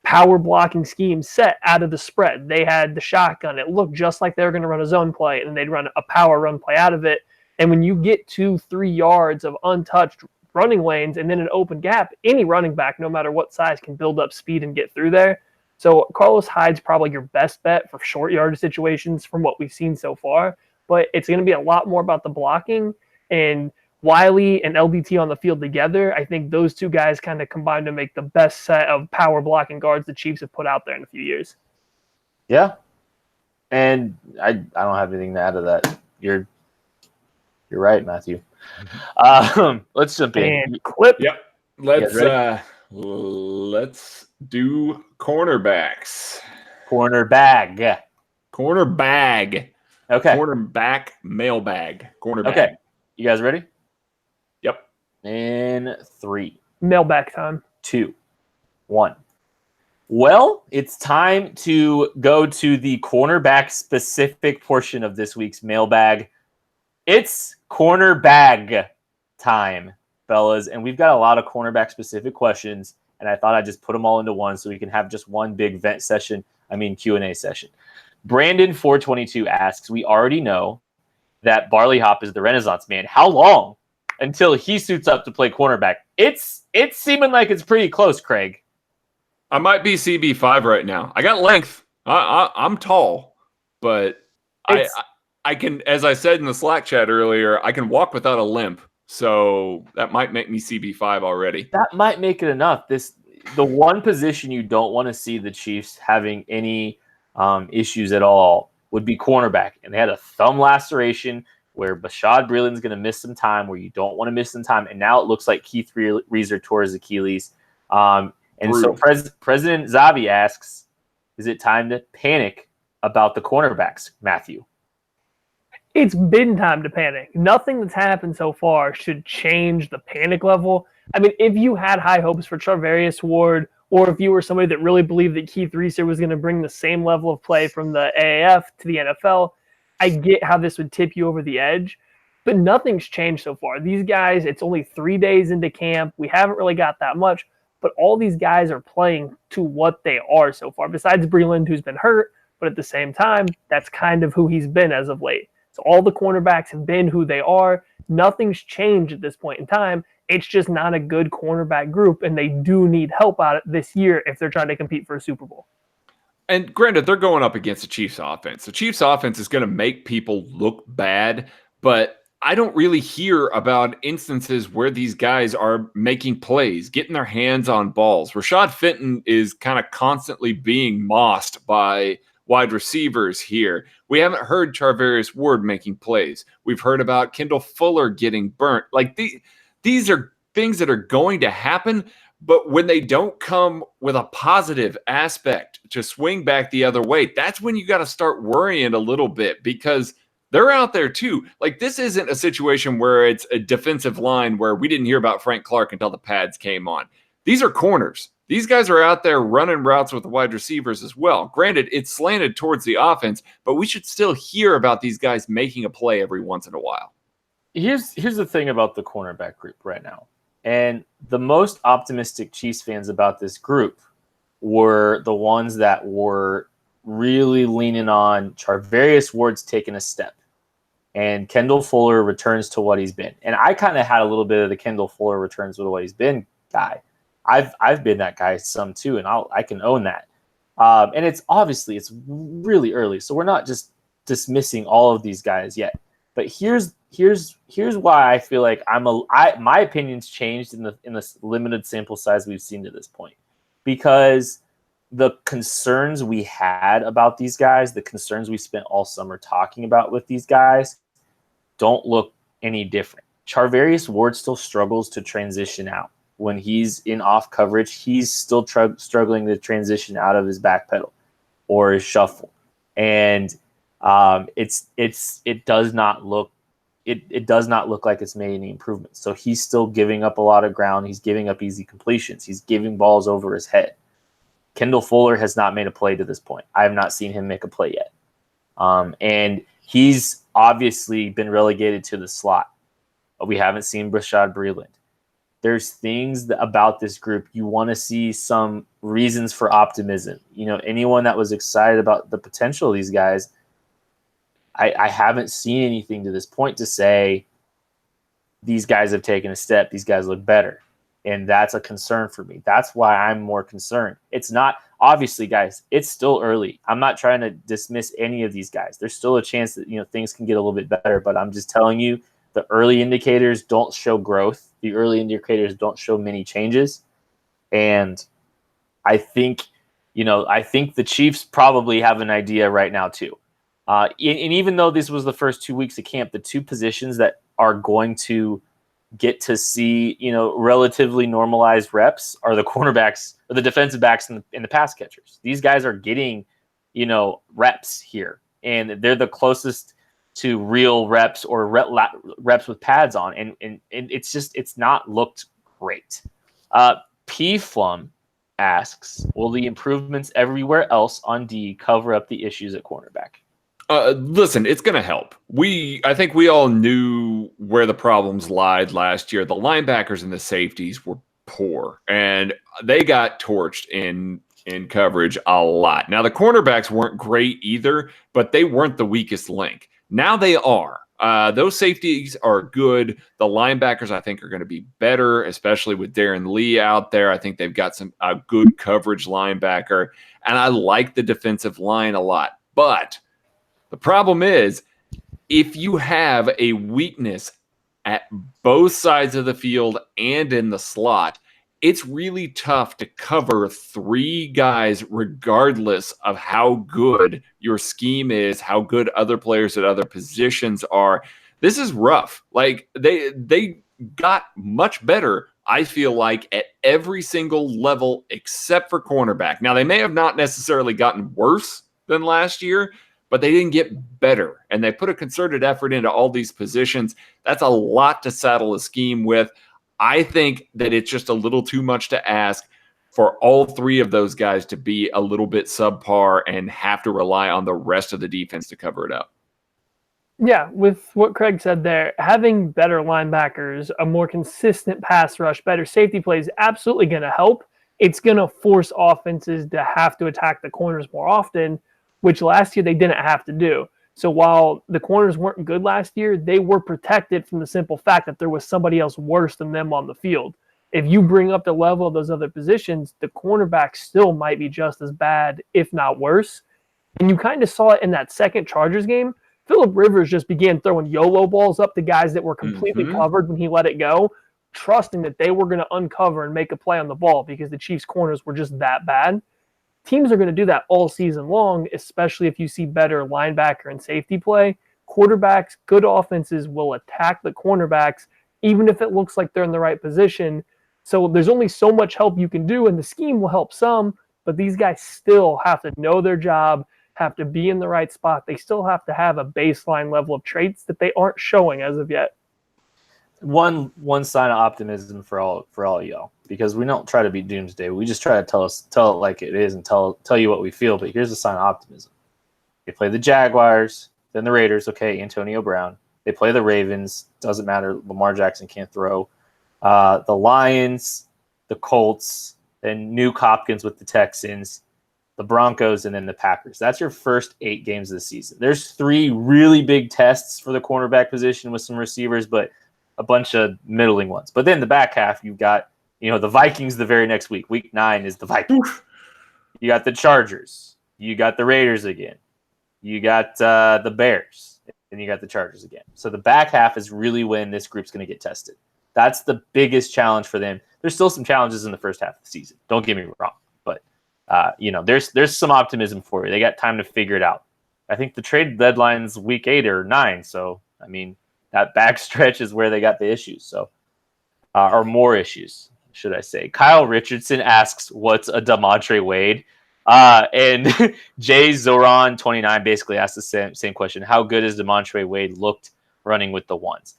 power blocking schemes set out of the spread. They had the shotgun. It looked just like they were going to run a zone play, and they'd run a power run play out of it. And when you get 2-3 yards of untouched running lanes and then an open gap, any running back, no matter what size, can build up speed and get through there. So Carlos Hyde's probably your best bet for short yardage situations from what we've seen so far. But it's going to be a lot more about the blocking, and Wiley and LDT on the field together. I think those two guys kind of combine to make the best set of power blocking guards the Chiefs have put out there in a few years. Yeah. And I don't have anything to add to that. You're right, Matthew. Let's jump in. And clip. Yep. Let's do cornerbacks. Cornerbag. Okay. Cornerback mailbag. Cornerback. Okay. You guys ready? Yep. In 3. Mailbag time. 2, 1. Well, it's time to go to the cornerback specific portion of this week's mailbag. It's cornerbag time, fellas, and we've got a lot of cornerback specific questions, and I thought I'd just put them all into one so we can have just one big Q&A session. Brandon422 asks, we already know that Barley Hop is the Renaissance man. How long until he suits up to play cornerback? It's seeming like it's pretty close, Craig. I might be CB5 right now. I got length. I'm tall, but I can, as I said in the Slack chat earlier, I can walk without a limp. So that might make me CB5 already. That might make it enough. The one position you don't want to see the Chiefs having any issues at all would be cornerback. And they had a thumb laceration where Bashaud Breeland's going to miss some time, where you don't want to miss some time. And now it looks like Keith Reeser tore his Achilles. And so President Zavi asks, is it time to panic about the cornerbacks, Matthew? It's been time to panic. Nothing that's happened so far should change the panic level. I mean, if you had high hopes for Charvarius Ward, or if you were somebody that really believed that Keith Reeser was going to bring the same level of play from the AAF to the NFL, I get how this would tip you over the edge. But nothing's changed so far. These guys, it's only 3 days into camp. We haven't really got that much, but all these guys are playing to what they are so far, besides Breland, who's been hurt. But at the same time, that's kind of who he's been as of late. So all the cornerbacks have been who they are. Nothing's changed at this point in time. It's just not a good cornerback group, and they do need help out this year if they're trying to compete for a Super Bowl. And granted, they're going up against the Chiefs offense. The Chiefs offense is going to make people look bad, but I don't really hear about instances where these guys are making plays, getting their hands on balls. Rashad Fenton is kind of constantly being mossed by wide receivers here. We haven't heard Charvarius Ward making plays. We've heard about Kendall Fuller getting burnt. Like these are things that are going to happen, but when they don't come with a positive aspect to swing back the other way, that's when you got to start worrying a little bit, because they're out there too. Like, this isn't a situation where it's a defensive line where we didn't hear about Frank Clark until the pads came on. These are corners. These guys are out there running routes with the wide receivers as well. Granted, it's slanted towards the offense, but we should still hear about these guys making a play every once in a while. Here's the thing about the cornerback group right now. And the most optimistic Chiefs fans about this group were the ones that were really leaning on Charvarius Ward's taking a step and Kendall Fuller returns to what he's been. And I kind of had a little bit of the Kendall Fuller returns to what he's been guy. I've been that guy some too, and I can own that. And it's really early, so we're not just dismissing all of these guys yet. But here's why I feel like my opinion's changed in the limited sample size we've seen to this point, because the concerns we had about these guys, the concerns we spent all summer talking about with these guys, don't look any different. Charvarius Ward still struggles to transition out. When he's in off coverage, he's still struggling to transition out of his back pedal or his shuffle, and it does not look like it's made any improvements. So he's still giving up a lot of ground. He's giving up easy completions. He's giving balls over his head. Kendall Fuller has not made a play to this point. I have not seen him make a play yet, and he's obviously been relegated to the slot. We haven't seen Rashad Breland. There's things about this group you want to see some reasons for optimism. You know, anyone that was excited about the potential of these guys, I haven't seen anything to this point to say these guys have taken a step, these guys look better. And that's a concern for me. That's why I'm more concerned. It's not, obviously, guys, it's still early. I'm not trying to dismiss any of these guys. There's still a chance that, you know, things can get a little bit better, but I'm just telling you, the early indicators don't show growth. The early indicators don't show many changes. And I think the Chiefs probably have an idea right now too. And even though this was the first 2 weeks of camp, the two positions that are going to get to see, you know, relatively normalized reps are the cornerbacks or the defensive backs and the pass catchers. These guys are getting, you know, reps here, and they're the closest to real reps or reps with pads on. And it's not looked great. P. Flum asks, will the improvements everywhere else on D cover up the issues at cornerback? Listen, it's going to help. I think we all knew where the problems lied last year. The linebackers and the safeties were poor, and they got torched in coverage a lot. Now, the cornerbacks weren't great either, but they weren't the weakest link. Now they are. Those safeties are good. The linebackers, I think, are going to be better, especially with Darren Lee out there. I think they've got a good coverage linebacker, and I like the defensive line a lot. But the problem is, if you have a weakness at both sides of the field and in the slot, it's really tough to cover three guys regardless of how good your scheme is, how good other players at other positions are. This is rough. Like, they got much better I feel like, at every single level except for cornerback. Now, they may have not necessarily gotten worse than last year, but they didn't get better. And they put a concerted effort into all these positions. That's a lot to saddle a scheme with. I think that it's just a little too much to ask for all three of those guys to be a little bit subpar and have to rely on the rest of the defense to cover it up. Yeah, with what Craig said there, having better linebackers, a more consistent pass rush, better safety play is absolutely going to help. It's going to force offenses to have to attack the corners more often, which last year they didn't have to do. So while the corners weren't good last year, they were protected from the simple fact that there was somebody else worse than them on the field. If you bring up the level of those other positions, the cornerbacks still might be just as bad, if not worse. And you kind of saw it in that second Chargers game. Phillip Rivers just began throwing YOLO balls up to guys that were completely covered when he let it go, trusting that they were going to uncover and make a play on the ball because the Chiefs' corners were just that bad. Teams are going to do that all season long, especially if you see better linebacker and safety play. Quarterbacks, good offenses will attack the cornerbacks, even if it looks like they're in the right position. So there's only so much help you can do, and the scheme will help some, but these guys still have to know their job, have to be in the right spot. They still have to have a baseline level of traits that they aren't showing as of yet. One sign of optimism for all y'all, because we don't try to be doomsday. We just try to tell it like it is and tell you what we feel. But here's a sign of optimism. They play the Jaguars, then the Raiders. Okay, Antonio Brown. They play the Ravens. Doesn't matter. Lamar Jackson can't throw. The Lions, the Colts, then Nuke Hopkins with the Texans, the Broncos, and then the Packers. That's your first 8 games of the season. There's 3 really big tests for the cornerback position with some receivers, but a bunch of middling ones. But then the back half, you've got, the Vikings the very next week. Week 9 is the Vikings. You got the Chargers. You got the Raiders again. You got the Bears. And you got the Chargers again. So the back half is really when this group's going to get tested. That's the biggest challenge for them. There's still some challenges in the first half of the season. Don't get me wrong. But, there's some optimism for you. They got time to figure it out. I think the trade deadline's week 8 or 9. So, that back stretch is where they got the issues. So, or more issues, should I say. Kyle Richardson asks, what's a DeMontre Wade? And Jay Zoran 29 basically asked the same question. How good has DeMontre Wade looked running with the ones?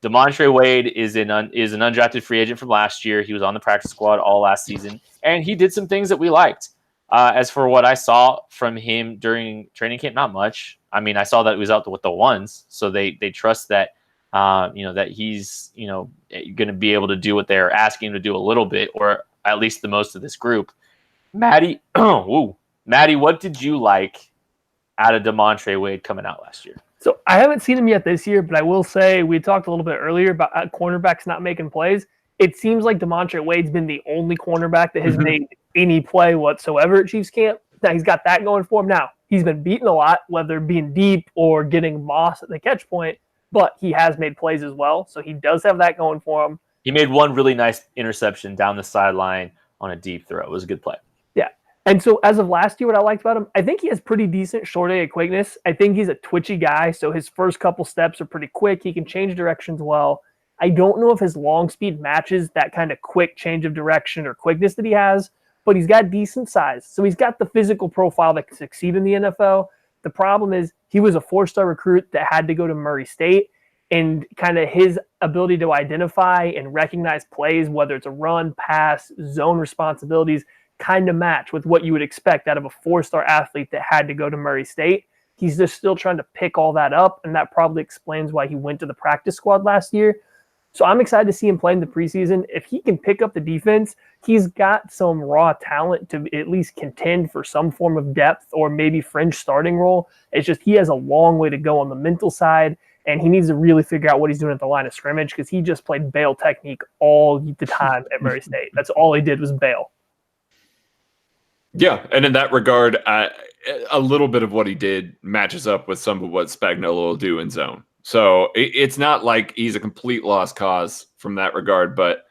DeMontre Wade is an undrafted free agent from last year. He was on the practice squad all last season, and he did some things that we liked. As for what I saw from him during training camp, not much. I saw that he was out with the ones, so they trust that that he's going to be able to do what they're asking him to do a little bit, or at least the most of this group. Maddie, Maddie, what did you like out of DeMontre Wade coming out last year? So I haven't seen him yet this year, but I will say we talked a little bit earlier about cornerbacks not making plays. It seems like DeMontre Wade's been the only cornerback that has made any play whatsoever at Chiefs camp. Now he's got that going for him. Now he's been beaten a lot, whether being deep or getting moss at the catch point, but he has made plays as well. So he does have that going for him. He made one really nice interception down the sideline on a deep throw. It was a good play. Yeah. And so as of last year, what I liked about him, I think he has pretty decent short-area quickness. I think he's a twitchy guy, so his first couple steps are pretty quick. He can change directions well. I don't know if his long speed matches that kind of quick change of direction or quickness that he has, but he's got decent size. So he's got the physical profile that can succeed in the NFL. The problem is he was a 4-star recruit that had to go to Murray State, and kind of his ability to identify and recognize plays, whether it's a run, pass, zone responsibilities, kind of match with what you would expect out of a 4-star athlete that had to go to Murray State. He's just still trying to pick all that up, and that probably explains why he went to the practice squad last year. So I'm excited to see him play in the preseason. If he can pick up the defense, he's got some raw talent to at least contend for some form of depth or maybe fringe starting role. It's just he has a long way to go on the mental side, and he needs to really figure out what he's doing at the line of scrimmage because he just played bail technique all the time at Murray State. That's all he did was bail. Yeah, and in that regard, a little bit of what he did matches up with some of what Spagnuolo will do in zone. So it's not like he's a complete lost cause from that regard. But,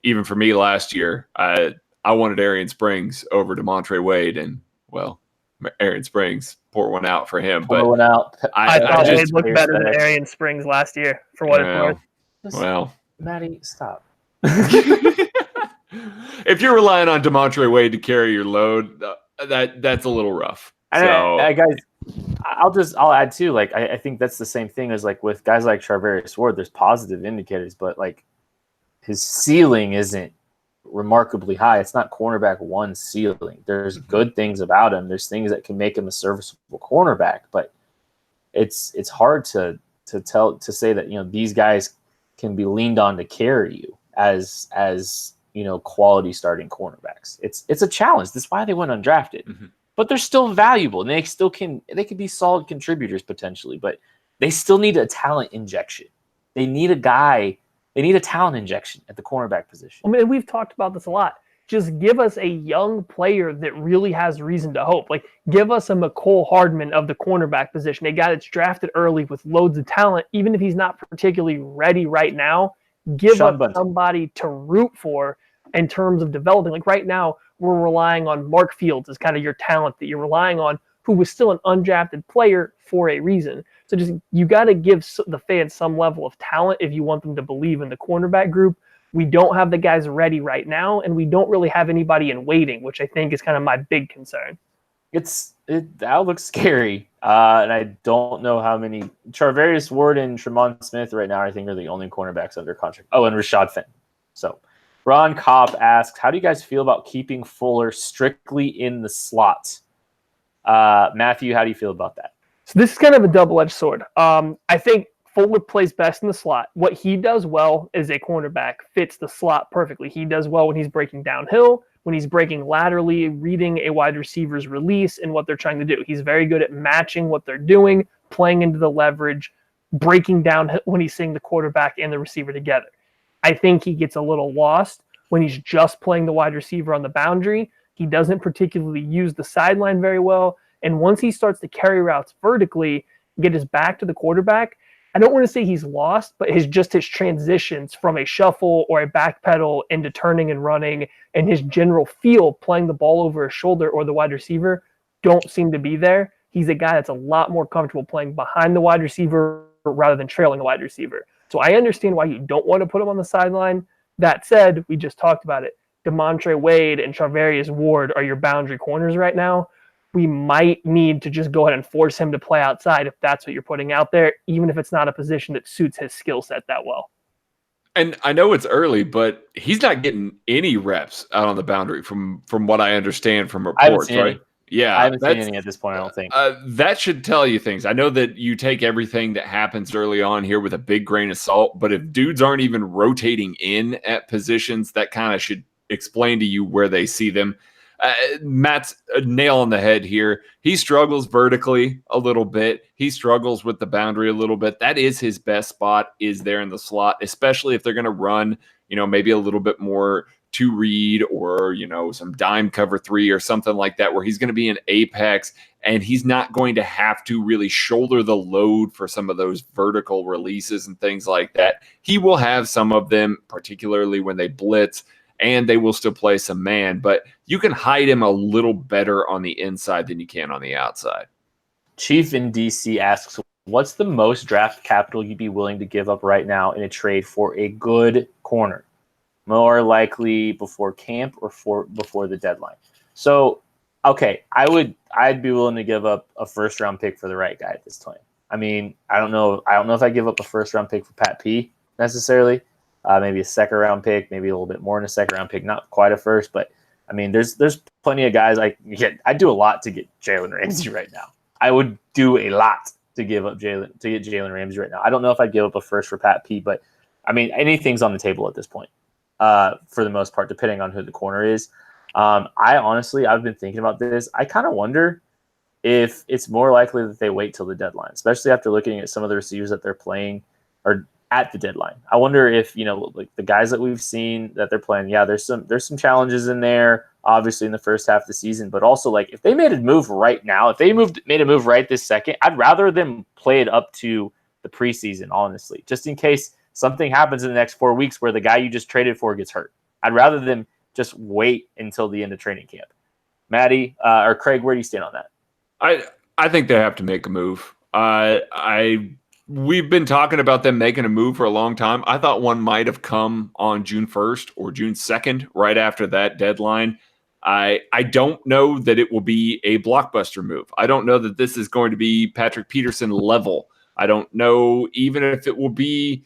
even for me last year, I wanted Arian Springs over DeMontre Wade. And, well, Arian Springs, pour one out for him. Pour one out. I thought Wade looked better than Arian Springs last year, for what it's worth. Well, Maddie, stop. If you're relying on DeMontre Wade to carry your load, that's a little rough. So, guys, I'll add too. Like, I think that's the same thing as like with guys like Charvarius Ward. There's positive indicators, but like his ceiling isn't remarkably high. It's not cornerback one ceiling. There's good things about him. There's things that can make him a serviceable cornerback, but it's hard to say that these guys can be leaned on to carry you as quality starting cornerbacks. It's a challenge. That's why they went undrafted. Mm-hmm. But they're still valuable, and they can be solid contributors potentially, but they still need a talent injection. They need a talent injection at the cornerback position. I mean, we've talked about this a lot. Just give us a young player that really has reason to hope. Like, give us a McCole Hardman of the cornerback position, a guy that's drafted early with loads of talent, even if he's not particularly ready right now. Give us somebody to root for in terms of developing. Like right now, we're relying on Mark Fields as kind of your talent that you're relying on, who was still an undrafted player for a reason. So just you got to give the fans some level of talent if you want them to believe in the cornerback group. We don't have the guys ready right now, and we don't really have anybody in waiting, which I think is kind of my big concern. That looks scary, and I don't know how many. Charvarius Ward and Tremont Smith right now, I think, are the only cornerbacks under contract. Oh, and Rashad Fenton. So Ron Kopp asks, how do you guys feel about keeping Fuller strictly in the slot? Matthew, how do you feel about that? So this is kind of a double-edged sword. I think Fuller plays best in the slot. What he does well as a cornerback fits the slot perfectly. He does well when he's breaking downhill, when he's breaking laterally, reading a wide receiver's release and what they're trying to do. He's very good at matching what they're doing, playing into the leverage, breaking down when he's seeing the quarterback and the receiver together. I think he gets a little lost when he's just playing the wide receiver on the boundary. He doesn't particularly use the sideline very well. And once he starts to carry routes vertically, get his back to the quarterback, I don't want to say he's lost, but his transitions from a shuffle or a back pedal into turning and running and his general feel playing the ball over his shoulder or the wide receiver don't seem to be there. He's a guy that's a lot more comfortable playing behind the wide receiver rather than trailing the wide receiver. So I understand why you don't want to put him on the sideline. That said, we just talked about it. DeMontre Wade and Charvarius Ward are your boundary corners right now. We might need to just go ahead and force him to play outside if that's what you're putting out there, even if it's not a position that suits his skill set that well. And I know it's early, but he's not getting any reps out on the boundary from what I understand from reports, right? Any. Yeah, I haven't seen any at this point, I don't think. That should tell you things. I know that you take everything that happens early on here with a big grain of salt, but if dudes aren't even rotating in at positions, that kind of should explain to you where they see them. Matt's a nail on the head here. He struggles vertically a little bit. He struggles with the boundary a little bit. That is his best spot, is there in the slot, especially if they're going to run, maybe a little bit more to read or, some dime cover 3 or something like that, where he's going to be in apex and he's not going to have to really shoulder the load for some of those vertical releases and things like that. He will have some of them, particularly when they blitz, and they will still play some man, but you can hide him a little better on the inside than you can on the outside. Chief in DC asks, what's the most draft capital you'd be willing to give up right now in a trade for a good corner? More likely before camp or before the deadline. So, okay, I'd be willing to give up a first round pick for the right guy at this time. I mean, I don't know if I give up a first round pick for Pat P necessarily. Maybe a second round pick, maybe a little bit more in a second round pick, not quite a first, but I mean, there's plenty of guys I'd do a lot to get Jalen Ramsey right now. I would do a lot to get Jalen Ramsey right now. I don't know if I'd give up a first for Pat P, but I mean, anything's on the table at this point, for the most part, depending on who the corner is. I've been thinking about this. I kind of wonder if it's more likely that they wait till the deadline, especially after looking at some of the receivers that they're playing or at the deadline. I wonder if, like the guys that we've seen that they're playing, there's some challenges in there, obviously in the first half of the season, but also like if they made a move right now, if they made a move right this second, I'd rather them play it up to the preseason, honestly, just in case something happens in the next 4 weeks where the guy you just traded for gets hurt. I'd rather them just wait until the end of training camp. Maddie or Craig, where do you stand on that? I think they have to make a move. I we've been talking about them making a move for a long time. I thought one might have come on June 1st or June 2nd, right after that deadline. I don't know that it will be a blockbuster move. I don't know that this is going to be Patrick Peterson level. I don't know even if it will be,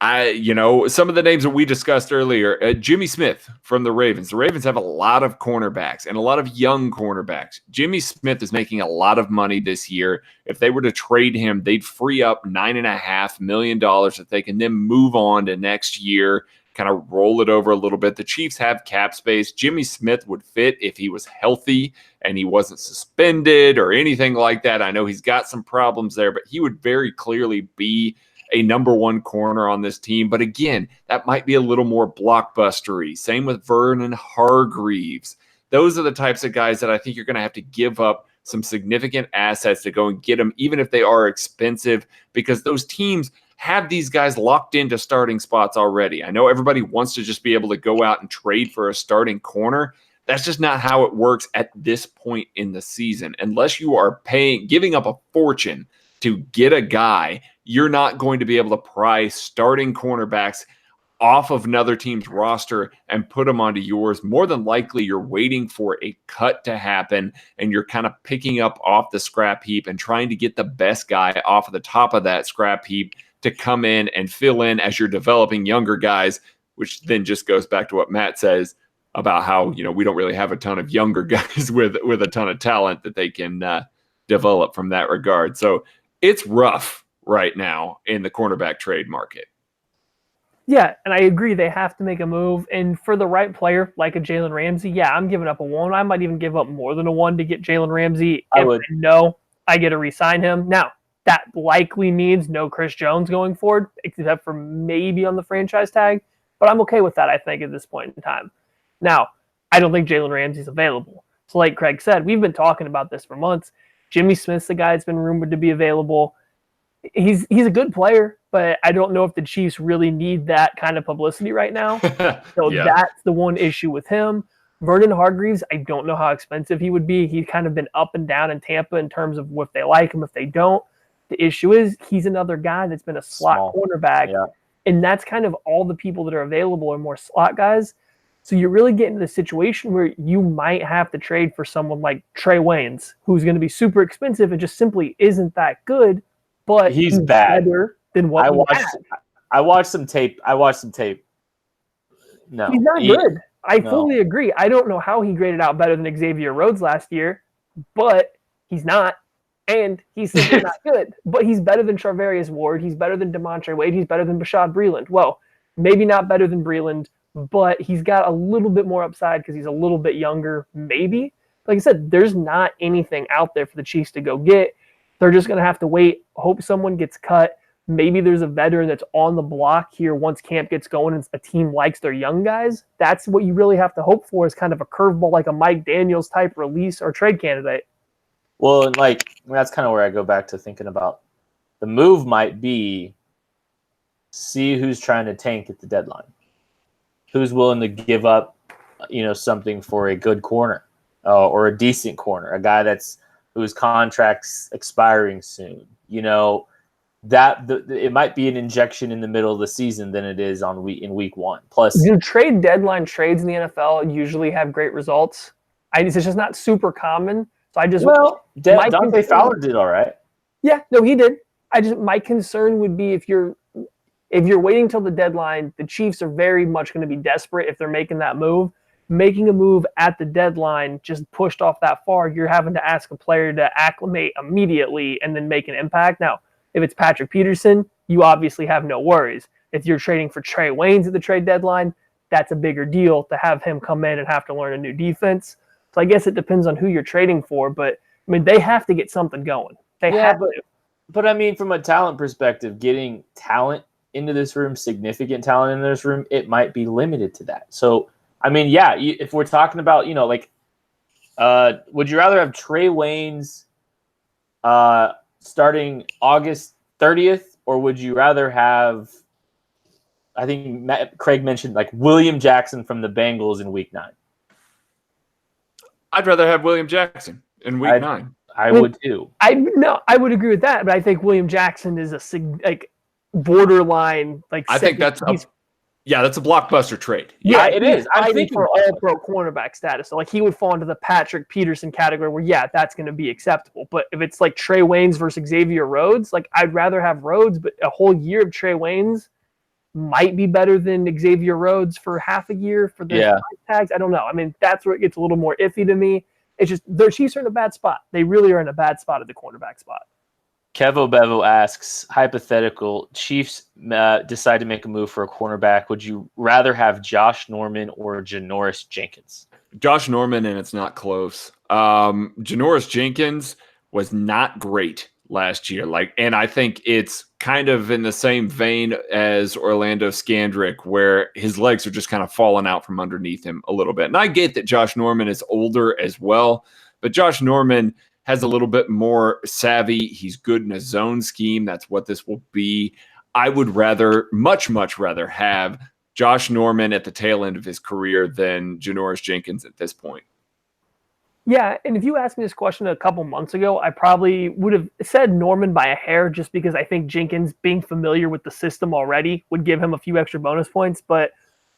some of the names that we discussed earlier. Jimmy Smith from the Ravens. The Ravens have a lot of cornerbacks and a lot of young cornerbacks. Jimmy Smith is making a lot of money this year. If they were to trade him, they'd free up $9.5 million that they can then move on to next year, kind of roll it over a little bit. The Chiefs have cap space. Jimmy Smith would fit if he was healthy and he wasn't suspended or anything like that. I know he's got some problems there, but he would very clearly be a number one corner on this team. But again, that might be a little more blockbustery. Same with Vernon Hargreaves. Those are the types of guys that I think you're going to have to give up some significant assets to go and get them, even if they are expensive, because those teams have these guys locked into starting spots already. I know everybody wants to just be able to go out and trade for a starting corner. That's just not how it works at this point in the season. Unless you are giving up a fortune to get a guy, you're not going to be able to pry starting cornerbacks off of another team's roster and put them onto yours. More than likely, you're waiting for a cut to happen, and you're kind of picking up off the scrap heap and trying to get the best guy off of the top of that scrap heap to come in and fill in as you're developing younger guys, which then just goes back to what Matt says about how, we don't really have a ton of younger guys with a ton of talent that they can develop from that regard. So it's rough right now in the cornerback trade market. Yeah, and I agree they have to make a move. And for the right player, like a Jalen Ramsey, yeah, I'm giving up a 1. I might even give up more than a 1 to get Jalen Ramsey. I know I get to re-sign him. Now, that likely means no Chris Jones going forward, except for maybe on the franchise tag. But I'm okay with that, I think, at this point in time. Now, I don't think Jalen Ramsey's available. So like Craig said, we've been talking about this for months. Jimmy Smith's the guy that's been rumored to be available. He's a good player, but I don't know if the Chiefs really need that kind of publicity right now. So That's the one issue with him. Vernon Hargreaves, I don't know how expensive he would be. He's kind of been up and down in Tampa in terms of if they like him, if they don't. The issue is he's another guy that's been a slot cornerback, and that's kind of all the people that are available are more slot guys. So you're really getting to the situation where you might have to trade for someone like Trey Waynes, who's going to be super expensive and just simply isn't that good, but he's bad. Better than what I watched some tape. No, he's not good. I fully agree. I don't know how he graded out better than Xavier Rhodes last year, but he's not. And he's simply not good. But he's better than Charvarius Ward. He's better than DeMontre Wade. He's better than Bashaud Breeland. Well, maybe not better than Breeland, but he's got a little bit more upside because he's a little bit younger, maybe. Like I said, there's not anything out there for the Chiefs to go get. They're just going to have to wait, hope someone gets cut. Maybe there's a veteran that's on the block here once camp gets going and a team likes their young guys. That's what you really have to hope for, is kind of a curveball like a Mike Daniels type release or trade candidate. Well, and that's kind of where I go back to thinking about the move might be see who's trying to tank at the deadline. Who's willing to give up, something for a good corner or a decent corner, a guy whose contract's expiring soon. It might be an injection in the middle of the season than it is in week 1. Plus, do trade deadline trades in the NFL usually have great results? It's just not super common. So Dante Fowler did all right. Yeah, no, he did. My concern would be if you're waiting till the deadline, the Chiefs are very much going to be desperate if they're making that move. Making a move at the deadline, just pushed off that far, you're having to ask a player to acclimate immediately and then make an impact. Now, if it's Patrick Peterson, you obviously have no worries. If you're trading for Trey Waynes at the trade deadline, that's a bigger deal to have him come in and have to learn a new defense. So I guess it depends on who you're trading for, but they have to get something going. They have to. But from a talent perspective, getting talent into this room, significant talent in this room, it might be limited to that. So, if we're talking about, would you rather have Trey Waynes starting August 30th, or would you rather have, I think Craig mentioned, William Jackson from the Bengals in week 9? I'd rather have William Jackson in week 9. I would too. I would agree with that, but I think William Jackson is borderline I think that's a blockbuster trade. Yeah, it is. I'm fighting thinking for all-pro cornerback status. So, he would fall into the Patrick Peterson category where, that's going to be acceptable. But if it's like Trey Waynes versus Xavier Rhodes, I'd rather have Rhodes, but a whole year of Trey Waynes might be better than Xavier Rhodes for half a year for the tags. I don't know. I mean, that's where it gets a little more iffy to me. It's just the Chiefs are in a bad spot. They really are in a bad spot at the cornerback spot. Kevo Bevo asks, hypothetical, Chiefs decide to make a move for a cornerback. Would you rather have Josh Norman or Janoris Jenkins? Josh Norman, and it's not close. Janoris Jenkins was not great last year. And I think it's kind of in the same vein as Orlando Scandrick, where his legs are just kind of falling out from underneath him a little bit. And I get that Josh Norman is older as well, but Josh Norman has a little bit more savvy. He's good in a zone scheme. That's what this will be. I would much rather have Josh Norman at the tail end of his career than Janoris Jenkins at this point. Yeah, and if you asked me this question a couple months ago, I probably would have said Norman by a hair just because I think Jenkins, being familiar with the system already, would give him a few extra bonus points. But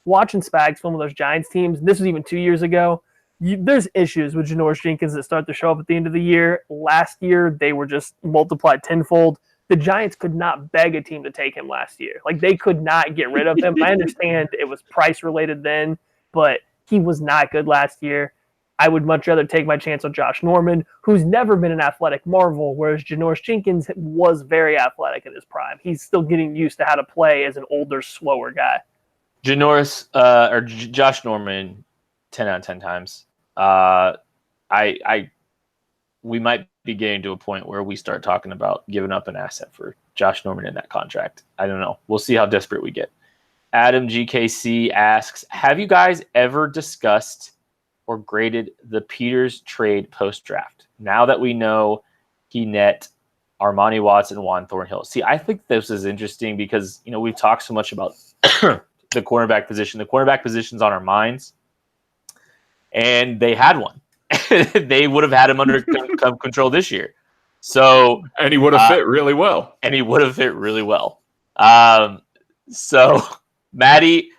watching Spags film of those Giants teams, and this was even 2 years ago, there's issues with Janoris Jenkins that start to show up at the end of the year. Last year, they were just multiplied tenfold. The Giants could not beg a team to take him last year. They could not get rid of him. I understand it was price-related then, but he was not good last year. I would much rather take my chance on Josh Norman, who's never been an athletic marvel, whereas Janoris Jenkins was very athletic in his prime. He's still getting used to how to play as an older, slower guy. Josh Norman, 10 out of 10 times. We might be getting to a point where we start talking about giving up an asset for Josh Norman in that contract. I don't know. We'll see how desperate we get. Adam GKC asks, have you guys ever discussed or graded the Peters trade post-draft? Now that we know he net Armani Watts and Juan Thornhill. See, I think this is interesting because, we've talked so much about the cornerback position. The cornerback position's on our minds. And they had one. They would have had him under control this year. And he would have fit really well. So, Maddie,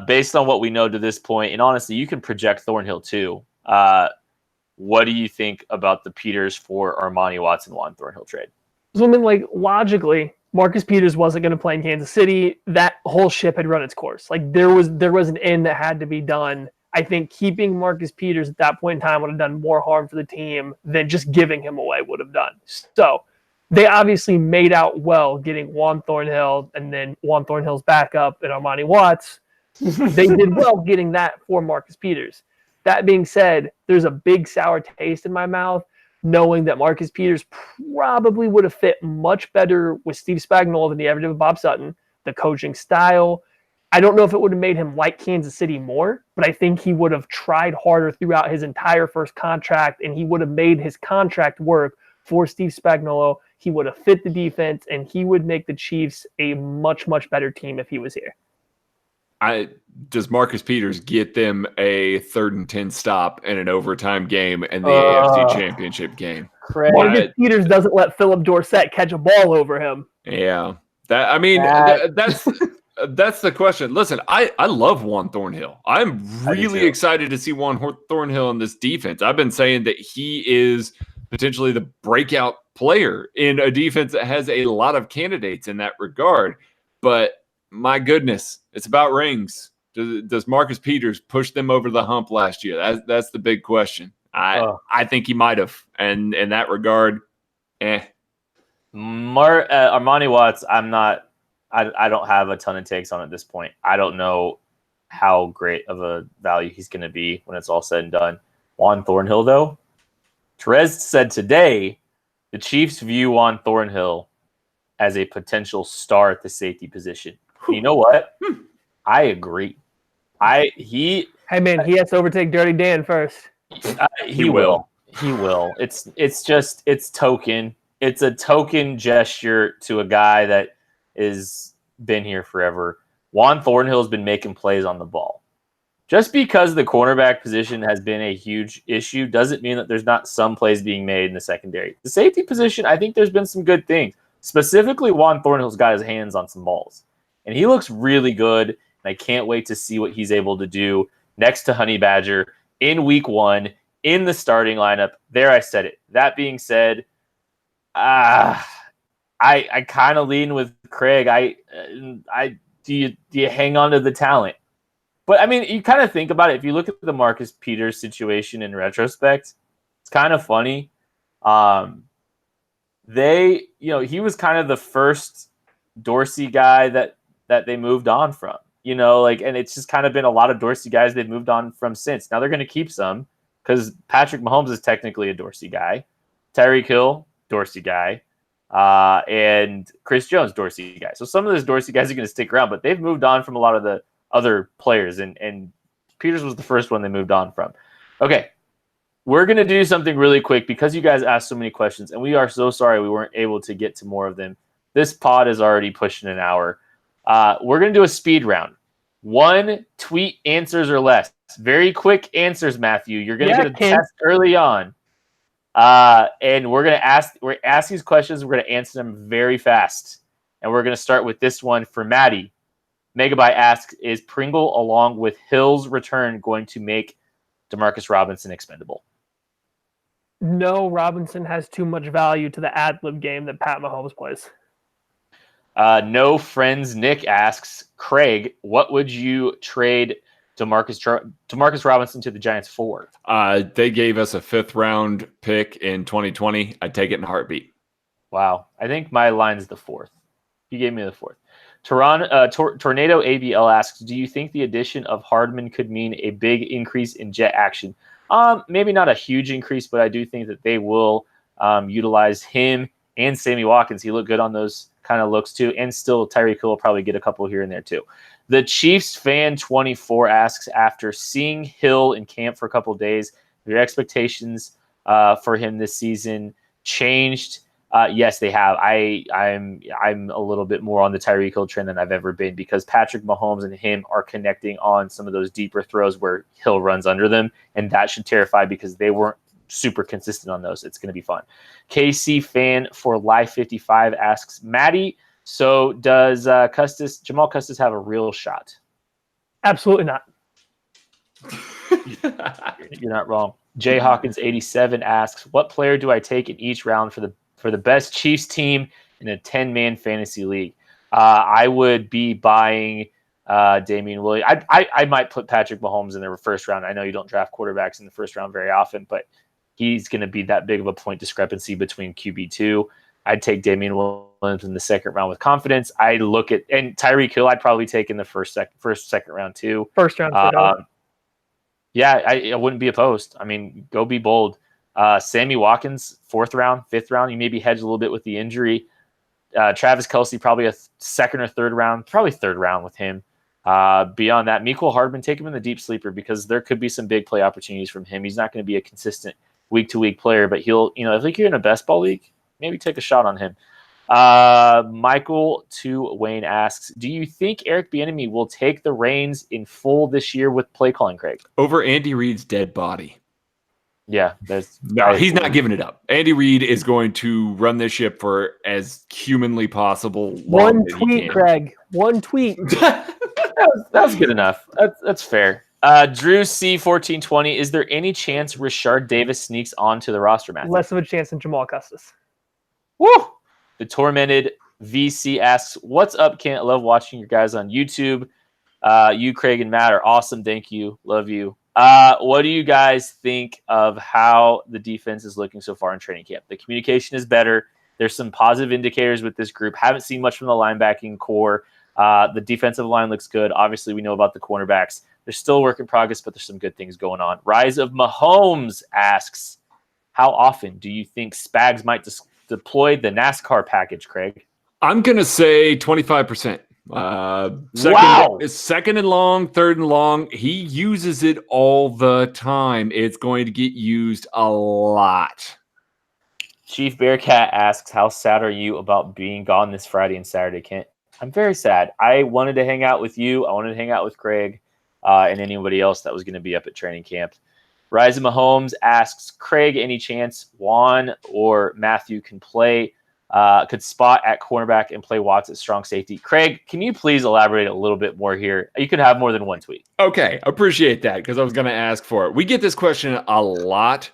based on what we know to this point, and honestly, you can project Thornhill too. What do you think about the Peters for Armani Watts and Juan Thornhill trade? So, logically, Marcus Peters wasn't going to play in Kansas City. That whole ship had run its course. There was an end that had to be done. I think keeping Marcus Peters at that point in time would have done more harm for the team than just giving him away would have done. So they obviously made out well getting Juan Thornhill and then Juan Thornhill's backup and Armani Watts. They did well getting that for Marcus Peters. That being said, there's a big sour taste in my mouth knowing that Marcus Peters probably would have fit much better with Steve Spagnuolo than he ever did with Bob Sutton. The coaching style, I don't know if it would have made him like Kansas City more, but I think he would have tried harder throughout his entire first contract, and he would have made his contract work for Steve Spagnuolo. He would have fit the defense, and he would make the Chiefs a much, much better team if he was here. Does Marcus Peters get them a 3rd and 10 stop in an overtime game in the AFC Championship game? Marcus Peters doesn't let Philip Dorsett catch a ball over him. Yeah. That's the question. Listen, I love Juan Thornhill. I'm really excited to see Juan Thornhill in this defense. I've been saying that he is potentially the breakout player in a defense that has a lot of candidates in that regard. But my goodness, it's about rings. Does Marcus Peters push them over the hump last year? That's the big question. I think he might have. And in that regard, Armani Watts, I don't have a ton of takes on at this point. I don't know how great of a value he's going to be when it's all said and done. Juan Thornhill, though, Terez said today the Chiefs view Juan Thornhill as a potential star at the safety position. And you know what? I agree. He has to overtake Dirty Dan first. He will. He will. It's token. It's a token gesture to a guy that is been here forever. Juan Thornhill's been making plays on the ball. Just because the cornerback position has been a huge issue doesn't mean that there's not some plays being made in the secondary. The safety position, I think there's been some good things. Specifically, Juan Thornhill's got his hands on some balls. And he looks really good, and I can't wait to see what he's able to do next to Honey Badger in week 1 in the starting lineup. There, I said it. That being said, I kind of lean with Craig. Do you hang on to the talent? But I mean, you kind of think about it. If you look at the Marcus Peters situation in retrospect, it's kind of funny. He was kind of the first Dorsey guy that they moved on from. And it's just kind of been a lot of Dorsey guys they've moved on from since. Now they're going to keep some because Patrick Mahomes is technically a Dorsey guy. Tyreek Hill, Dorsey guy. And Chris Jones, Dorsey guy. So some of those Dorsey guys are going to stick around, but they've moved on from a lot of the other players, and Peters was the first one they moved on from. Okay, we're going to do something really quick because you guys asked so many questions, and we are so sorry we weren't able to get to more of them. This pod is already pushing an hour. We're going to do a speed round. 1 tweet answers or less. Very quick answers, Matthew. You're going to get a test early on. And we're going to ask these questions. We're going to answer them very fast. And we're going to start with this one for Maddie. Megabyte asks, is Pringle along with Hill's return going to make Demarcus Robinson expendable? No, Robinson has too much value to the ad-lib game that Pat Mahomes plays. No Friends Nick asks, Craig, what would you trade Demarcus Robinson to the Giants for? They gave us a 5th-round pick in 2020. I'd take it in a heartbeat. Wow. I think my line's the 4th. You gave me the 4th. Tornado ABL asks, do you think the addition of Hardman could mean a big increase in jet action? Maybe not a huge increase, but I do think that they will utilize him and Sammy Watkins. He looked good on those kind of looks too, and still Tyreek Hill will probably get a couple here and there too. The Chiefs fan 24 asks, after seeing Hill in camp for a couple of days, your expectations for him this season changed? Yes, they have. I'm a little bit more on the Tyreek Hill trend than I've ever been because Patrick Mahomes and him are connecting on some of those deeper throws where Hill runs under them, and that should terrify because they weren't super consistent on those. It's going to be fun. KC fan for Live 55 asks, Maddie, so does Jamal Custis have a real shot? Absolutely not. You're not wrong. Jay Hawkins 87 asks, what player do I take in each round for the best Chiefs team in a 10-man fantasy league? I would be buying Damian Williams. I might put Patrick Mahomes in the first round. I know you don't draft quarterbacks in the first round very often, but he's going to be that big of a point discrepancy between QB2. I'd take Damian Williams in the second round with confidence. And Tyreek Hill I'd probably take in the second round too. First round. Yeah, I wouldn't be opposed. I mean, go be bold. Sammy Watkins, 4th round, 5th round. You maybe hedge a little bit with the injury. Travis Kelce, probably a 2nd or 3rd round, probably 3rd round with him. Beyond that, Mecole Hardman, take him in the deep sleeper because there could be some big play opportunities from him. He's not going to be a consistent week-to-week player, but he'll, if you're in a best ball league, maybe take a shot on him. Michael to Wayne asks, do you think Eric Bieniemy will take the reins in full this year with play calling, Craig? Over Andy Reid's dead body. Yeah, he's not giving it up. Andy Reid is going to run this ship for as humanly possible. One tweet, Craig. One tweet. that was good enough. That's fair. Drew C1420, is there any chance Rashard Davis sneaks onto the roster, Matthew? Less of a chance than Jamal Custis. Woo! The Tormented VC asks, what's up, Kent? I love watching your guys on YouTube. You, Craig, and Matt are awesome. Thank you. Love you. What do you guys think of how the defense is looking so far in training camp? The communication is better. There's some positive indicators with this group. Haven't seen much from the linebacking core. The defensive line looks good. Obviously, we know about the cornerbacks. There's still a work in progress, but there's some good things going on. Rise of Mahomes asks, how often do you think Spags might deploy the NASCAR package, Craig? I'm going to say 25%. Second and long, 3rd and long. He uses it all the time. It's going to get used a lot. Chief Bearcat asks, how sad are you about being gone this Friday and Saturday, Kent? I'm very sad. I wanted to hang out with you. I wanted to hang out with Craig. and anybody else that was going to be up at training camp. Rise of Mahomes asks, Craig, any chance Juan or Matthew can play, could spot at cornerback and play Watts at strong safety? Craig, can you please elaborate a little bit more here? You could have more than one tweet. Okay, appreciate that because I was going to ask for it. We get this question a lot.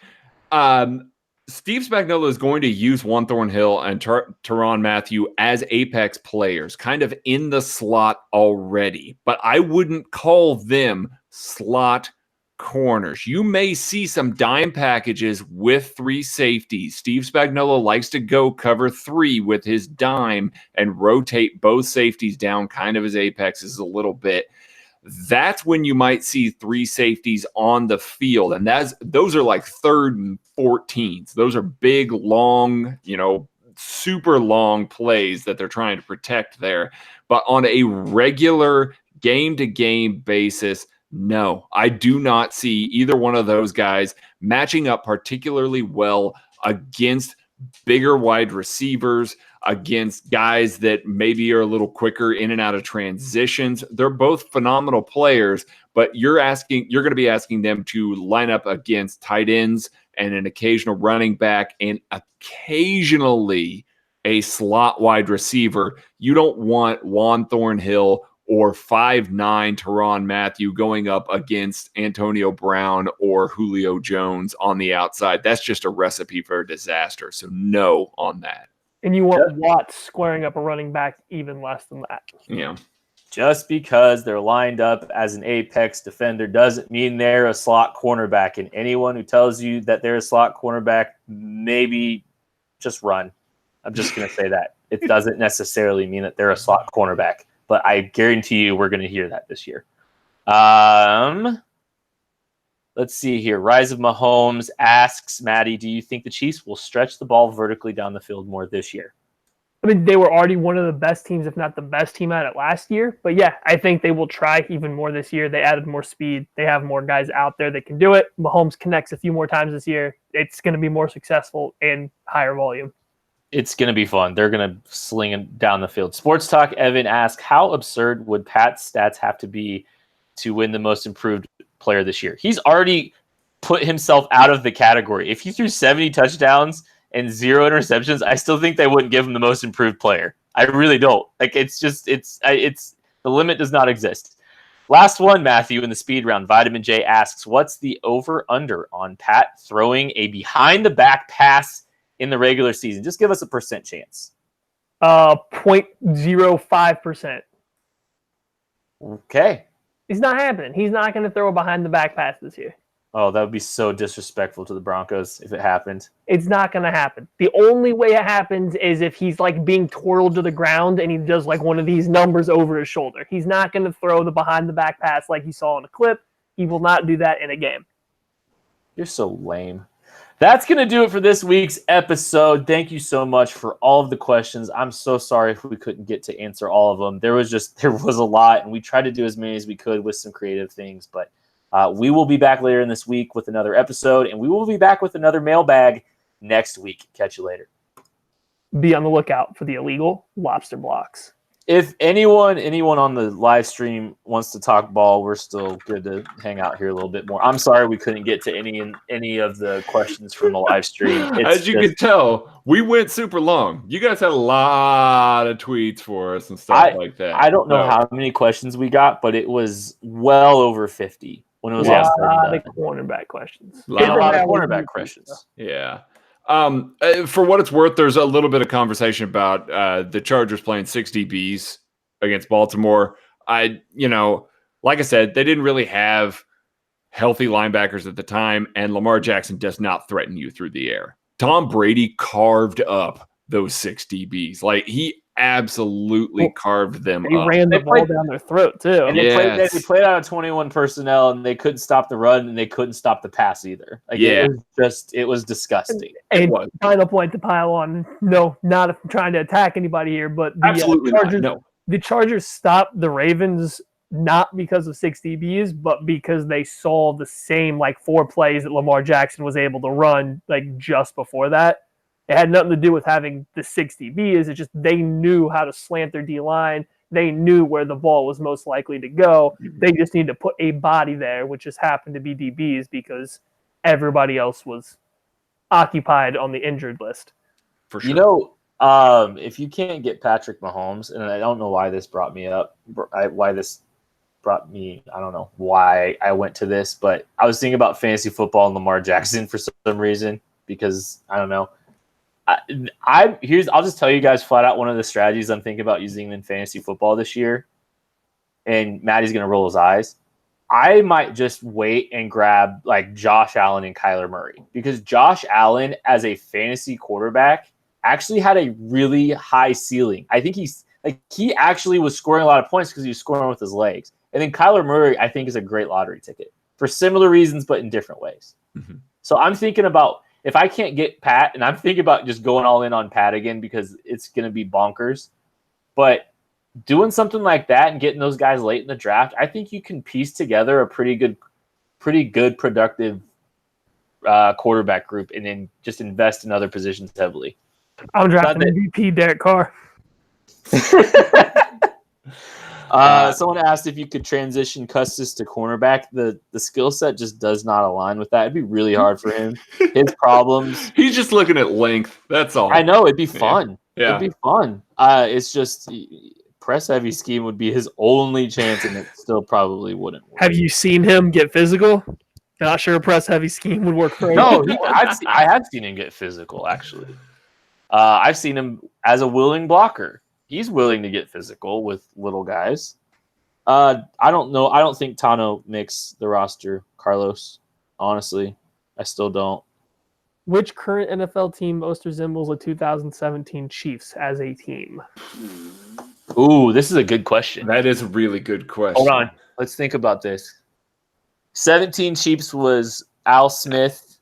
Steve Spagnuolo is going to use Juan Thornhill and Tyrann Mathieu as apex players, kind of in the slot already, but I wouldn't call them slot corners. You may see some dime packages with 3 safeties. Steve Spagnuolo likes to go cover 3 with his dime and rotate both safeties down kind of as apexes a little bit. That's when you might see 3 safeties on the field. And those are like 3rd and 14s. Those are big, long, super long plays that they're trying to protect there. But on a regular game-to-game basis, no, I do not see either one of those guys matching up particularly well against bigger wide receivers, against guys that maybe are a little quicker in and out of transitions. They're both phenomenal players, but you're going to be asking them to line up against tight ends and an occasional running back and occasionally a slot wide receiver. You don't want Juan Thornhill or 5'9" Tyrann Mathieu going up against Antonio Brown or Julio Jones on the outside. That's just a recipe for a disaster. So no on that. And you want Watts squaring up a running back even less than that. Yeah. Just because they're lined up as an apex defender doesn't mean they're a slot cornerback. And anyone who tells you that they're a slot cornerback, maybe just run. I'm just going to say that. It doesn't necessarily mean that they're a slot cornerback. But I guarantee you we're going to hear that this year. Let's see here. Rise of Mahomes asks, Maddie, do you think the Chiefs will stretch the ball vertically down the field more this year? I mean, they were already one of the best teams, if not the best team at it last year. But yeah, I think they will try even more this year. They added more speed. They have more guys out there that can do it. Mahomes connects a few more times this year. It's going to be more successful and higher volume. It's going to be fun. They're going to sling it down the field. Sports Talk Evan asks, how absurd would Pat's stats have to be to win the most improved player this year? He's already put himself out of the category. If he threw 70 touchdowns and 0 interceptions, I still think they wouldn't give him the most improved player. I really don't. Like, it's the limit does not exist. Last one, Matthew, in the speed round. Vitamin J asks, what's the over-under on Pat throwing a behind-the-back pass in the regular season? Just give us a percent chance. 0.05%. Okay. It's not happening. He's not going to throw a behind-the-back pass this year. Oh, that would be so disrespectful to the Broncos if it happened. It's not going to happen. The only way it happens is if he's like being twirled to the ground and he does like one of these numbers over his shoulder. He's not going to throw the behind-the-back pass like you saw in a clip. He will not do that in a game. You're so lame. That's going to do it for this week's episode. Thank you so much for all of the questions. I'm so sorry if we couldn't get to answer all of them. There was a lot, and we tried to do as many as we could with some creative things. But we will be back later in this week with another episode, and we will be back with another mailbag next week. Catch you later. Be on the lookout for the illegal lobster blocks. If anyone on the live stream wants to talk ball, we're still good to hang out here a little bit more. I'm sorry we couldn't get to any of the questions from the live stream. As you can tell, we went super long. You guys had a lot of tweets for us and stuff like that. I don't know how many questions we got, but it was well over 50 when it was all said and done. Cornerback questions. A lot of cornerback questions. Yeah. For what it's worth, there's a little bit of conversation about the Chargers playing 6 DBs against Baltimore. Like I said, they didn't really have healthy linebackers at the time, and Lamar Jackson does not threaten you through the air. Tom Brady carved up those 6 DBs. Like, he absolutely carved them up. He ran the ball down their throat, too. And they played out of 21 personnel, and they couldn't stop the run, and they couldn't stop the pass either. Like, it was disgusting. And final point to pile on. No, not trying to attack anybody here, but the Chargers stopped the Ravens not because of 6 DBs, but because they saw the same 4 plays that Lamar Jackson was able to run just before that. It had nothing to do with having the 6 DBs. It's just they knew how to slant their D-line They knew where the ball was most likely to go. They just need to put a body there, which just happened to be DBs because everybody else was occupied on the injured list. For sure. You know, if you can't get Patrick Mahomes, and I don't know why this brought me up, I don't know why I went to this, but I was thinking about fantasy football and Lamar Jackson for some reason because I don't know. I'll just tell you guys flat out one of the strategies I'm thinking about using in fantasy football this year, and Maddie's gonna roll his eyes. I might just wait and grab like Josh Allen and Kyler Murray because Josh Allen as a fantasy quarterback actually had a really high ceiling. I think he actually was scoring a lot of points because he was scoring with his legs. And then Kyler Murray, I think, is a great lottery ticket for similar reasons, but in different ways. Mm-hmm. So I'm thinking about if I can't get Pat, and I'm thinking about just going all in on Pat again because it's going to be bonkers. But doing something like that and getting those guys late in the draft, I think you can piece together a pretty good, productive quarterback group and then just invest in other positions heavily. I'm drafting MVP Derek Carr. Someone asked if you could transition Custis to cornerback. The skill set just does not align with that. It'd be really hard for him. His problems. He's just looking at length. That's all. I know. It'd be fun. Yeah. It'd be fun. It's just press heavy scheme would be his only chance, and it still probably wouldn't work. Have you seen him get physical? Not sure a press heavy scheme would work for him. No, I have seen him get physical, actually. I've seen him as a willing blocker. He's willing to get physical with little guys. I don't know. I don't think Tano makes the roster, Carlos. Honestly, I still don't. Which current NFL team most resembles the 2017 Chiefs as a team? Ooh, this is a good question. That is a really good question. Hold on. Let's think about this. 17 Chiefs was Al Smith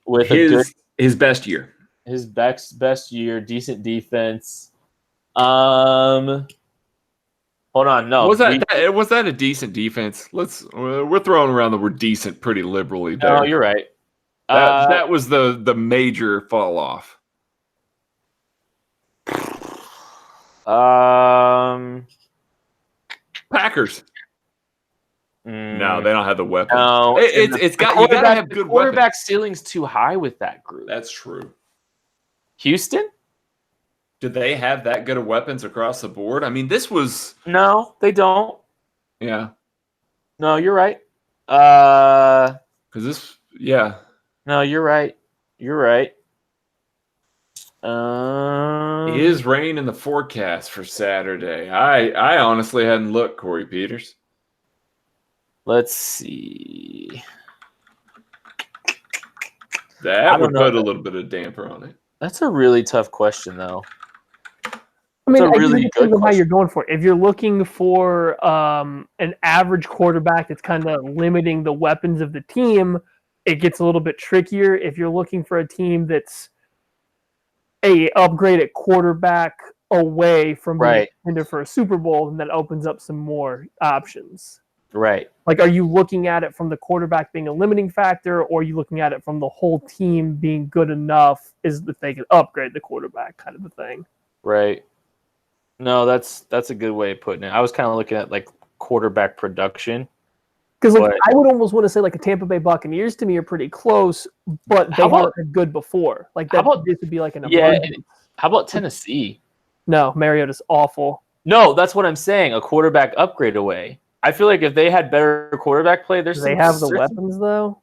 with his best year. His best year, decent defense. Hold on, no. Was that a decent defense? We're throwing around the word decent pretty liberally there. No, you're right. That was the major fall off. Packers. No, they don't have the weapons. No, you gotta have good quarterback weapons. ceiling's too high with that group. That's true. Houston? Do they have that good of weapons across the board? I mean, this was No, they don't. Yeah. No, you're right. Because this, yeah. No, you're right. You're right. Is rain in the forecast for Saturday? I honestly hadn't looked, Corey Peters. Let's see. That would put a little bit of damper on it. That's a really tough question, though. I mean, That's a really good how you're going for it. If you're looking for an average quarterback that's kind of limiting the weapons of the team, it gets a little bit trickier. If you're looking for a team that's a upgraded quarterback away from being contender for a Super Bowl, then that opens up some more options. Right. Like, are you looking at it from the quarterback being a limiting factor, or are you looking at it from the whole team being good enough is that they can upgrade the quarterback kind of a thing? Right. No, that's a good way of putting it. I was kind of looking at like quarterback production. Because I would almost want to say like a Tampa Bay Buccaneers to me are pretty close, but they weren't good before. Like this would be like an emergence. How about Tennessee? No, Mariota's awful. No, that's what I'm saying. A quarterback upgrade away. I feel like if they had better quarterback play, Do they have the weapons though?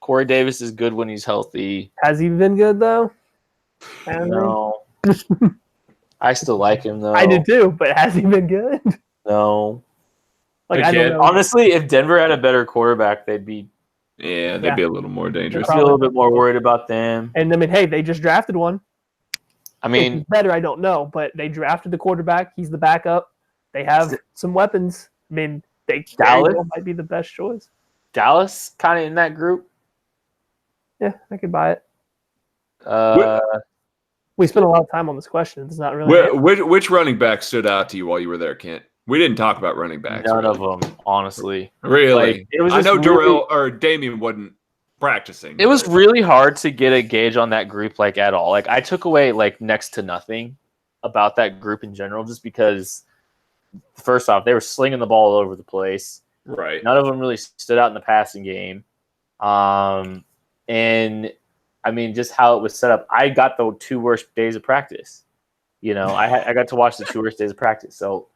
Corey Davis is good when he's healthy. Has he been good though? No. I still like him though. I do too, but has he been good? No. Like I don't know. Honestly, if Denver had a better quarterback, they'd be be a little more dangerous. I'd be a little bit more worried about them. And I mean, hey, they just drafted one. I mean, if he's better, I don't know, but they drafted the quarterback. He's the backup. They have some weapons. I mean, Dallas might be the best choice. Dallas kind of in that group. Yeah, I could buy it. We spent a lot of time on this question. It's not really. Which running back stood out to you while you were there, Kent? We didn't talk about running backs. None of them, honestly. Really? I know Darrell or Damian wasn't practicing. It was really hard to get a gauge on that group, at all. I took away next to nothing about that group in general, just because first off, they were slinging the ball all over the place. Right. None of them really stood out in the passing game. And I mean, just how it was set up. I got the 2 worst days of practice. I got to watch the 2 worst days of practice. So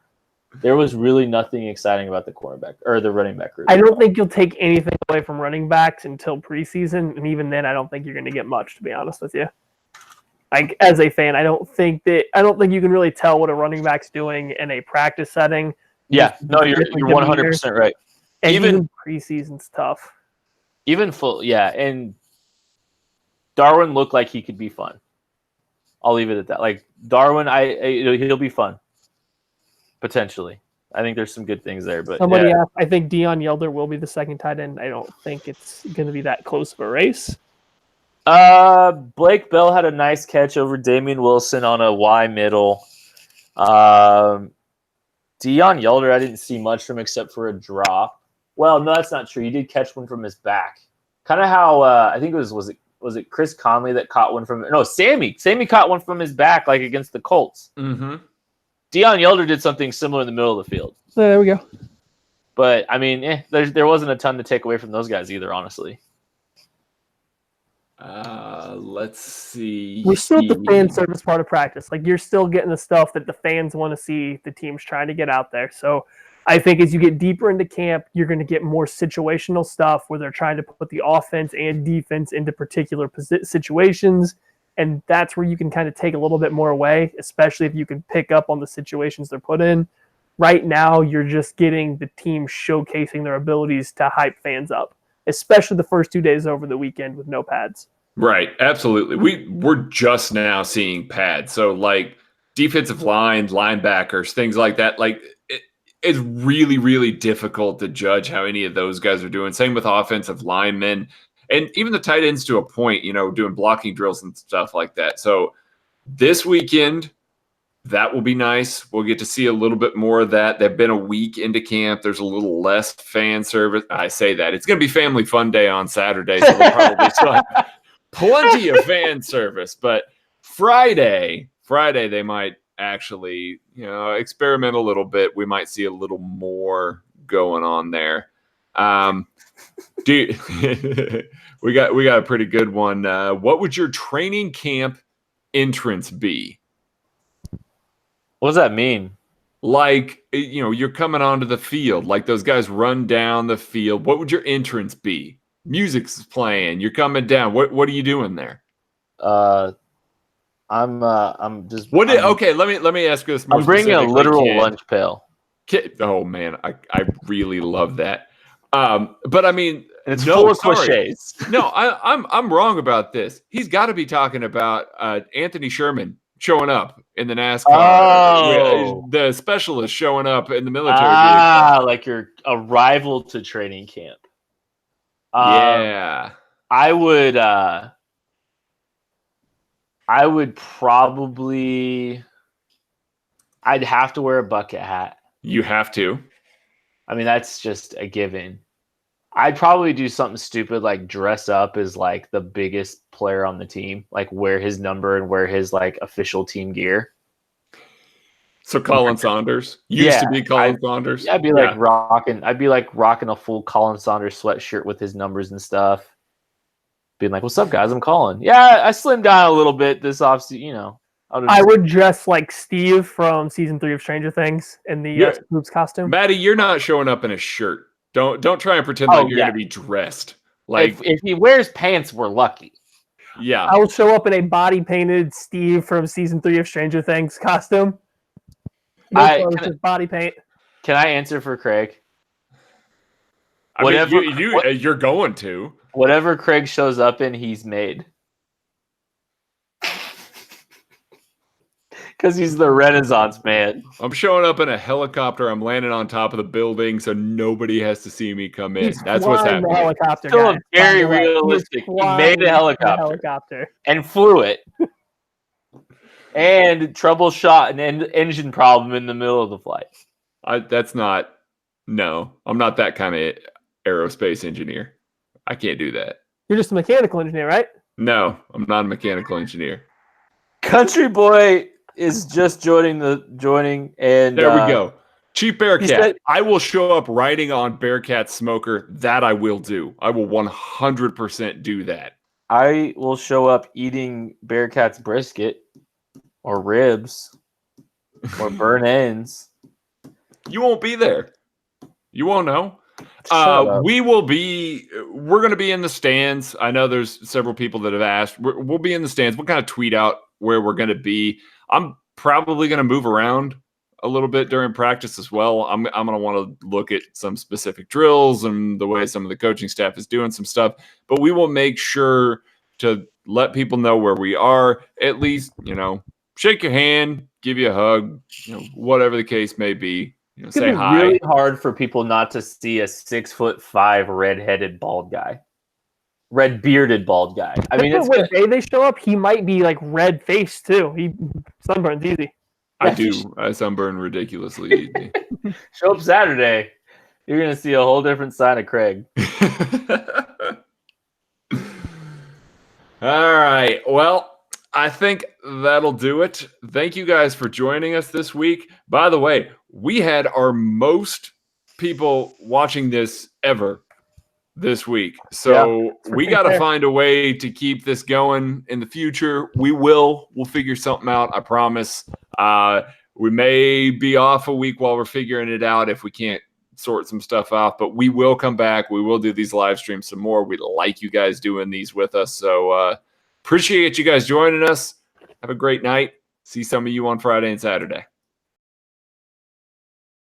there was really nothing exciting about the cornerback or the running back group. I don't think you'll take anything away from running backs until preseason, and even then, I don't think you're going to get much. To be honest with you, like as a fan, I don't think you can really tell what a running back's doing in a practice setting. Yeah, no, you're 100% right. And even preseason's tough. And Darwin looked like he could be fun. I'll leave it at that. Like Darwin, he'll be fun potentially. I think there's some good things there. But somebody asked, I think Deion Yelder will be the second tight end. I don't think it's going to be that close of a race. Blake Bell had a nice catch over Damian Wilson on a Y middle. Deion Yelder, I didn't see much from except for a drop. Well, no, that's not true. He did catch one from his back. Kind of how I think it was it Chris Conley that caught one from? No, Sammy. Sammy caught one from his back, like against the Colts. Mm-hmm. Deion Yelder did something similar in the middle of the field. So there we go. But I mean, there wasn't a ton to take away from those guys either, honestly. Let's see. We're still at the fan service part of practice. Like you're still getting the stuff that the fans want to see the teams trying to get out there. So I think as you get deeper into camp, you're going to get more situational stuff where they're trying to put the offense and defense into particular situations. And that's where you can kind of take a little bit more away, especially if you can pick up on the situations they're put in. Right now, you're just getting the team showcasing their abilities to hype fans up, especially the first 2 days over the weekend with no pads. Right. Absolutely. We're just now seeing pads. So like defensive line, linebackers, things like that. Like it's really, really difficult to judge how any of those guys are doing. Same with offensive linemen and even the tight ends to a point, doing blocking drills and stuff like that. So this weekend, that will be nice. We'll get to see a little bit more of that. They've been a week into camp. There's a little less fan service. I say that. It's going to be Family Fun Day on Saturday, so they'll probably still have plenty of fan service. But Friday, they might actually, experiment a little bit. We might see a little more going on there. Dude, we got a pretty good one. What would your training camp entrance be? What does that mean? Like, you're coming onto the field, like those guys run down the field. What would your entrance be? Music's playing. You're coming down. What are you doing there? I'm just. Okay, let me ask you this. I'm bringing a literal lunch pail. Oh man, I really love that. But I mean, it's full of cliches. No, I'm wrong about this. He's got to be talking about Anthony Sherman showing up in the NASCAR. Oh, the specialist showing up in the military. Like you're a rival to training camp. Yeah, I would probably. I'd have to wear a bucket hat. You have to. I mean, that's just a given. I'd probably do something stupid like dress up as like the biggest player on the team, like wear his number and wear his like official team gear. So Colin Saunders used to be Colin Saunders. I'd be like rocking a full Colin Saunders sweatshirt with his numbers and stuff. Being like, "What's up, guys? I'm Colin." Yeah, I slimmed down a little bit this offseason. I would dress like Steve from season 3 of Stranger Things in the Scoops costume. Maddie, you're not showing up in a shirt. Don't try and pretend like you're going to be dressed. Like if he wears pants, we're lucky. Yeah, I will show up in a body painted Steve from season 3 of Stranger Things costume. Just body paint. Can I answer for Craig? You're going to. Whatever Craig shows up in, he's made. Because he's the Renaissance man. I'm showing up in a helicopter. I'm landing on top of the building, so nobody has to see me come in. That's what's happening. Helicopter Still very realistic. He made a helicopter and flew it, and troubleshot an engine problem in the middle of the flight. I'm not that kind of aerospace engineer. I can't do that. You're just a mechanical engineer, right? No, I'm not a mechanical engineer. Country Boy is just joining and there we go. Chief Bearcat, I will show up riding on Bearcat Smoker. That I will do. I will 100% do that. I will show up eating Bearcat's brisket or ribs or burn ends. You won't be there. You won't know. We're going to be in the stands. I know there's several people that have asked. We'll be in the stands. We'll kind of tweet out where we're going to be. I'm probably going to move around a little bit during practice as well. I'm going to want to look at some specific drills and the way some of the coaching staff is doing some stuff. But we will make sure to let people know where we are. At least, shake your hand, give you a hug, whatever the case may be. Say hi. It's really hard for people not to see a 6'5" red-headed bald guy, red-bearded bald guy. I mean, it's when they show up, he might be like red faced too. He sunburns easy. I do. I sunburn ridiculously easy. Show up Saturday, you're gonna see a whole different side of Craig. All right. Well, I think that'll do it. Thank you guys for joining us this week. By the way, we had our most people watching this ever this week. So we got to find a way to keep this going in the future. We'll figure something out. I promise. We may be off a week while we're figuring it out if we can't sort some stuff out, but we will come back. We will do these live streams some more. We like you guys doing these with us. So appreciate you guys joining us. Have a great night. See some of you on Friday and Saturday.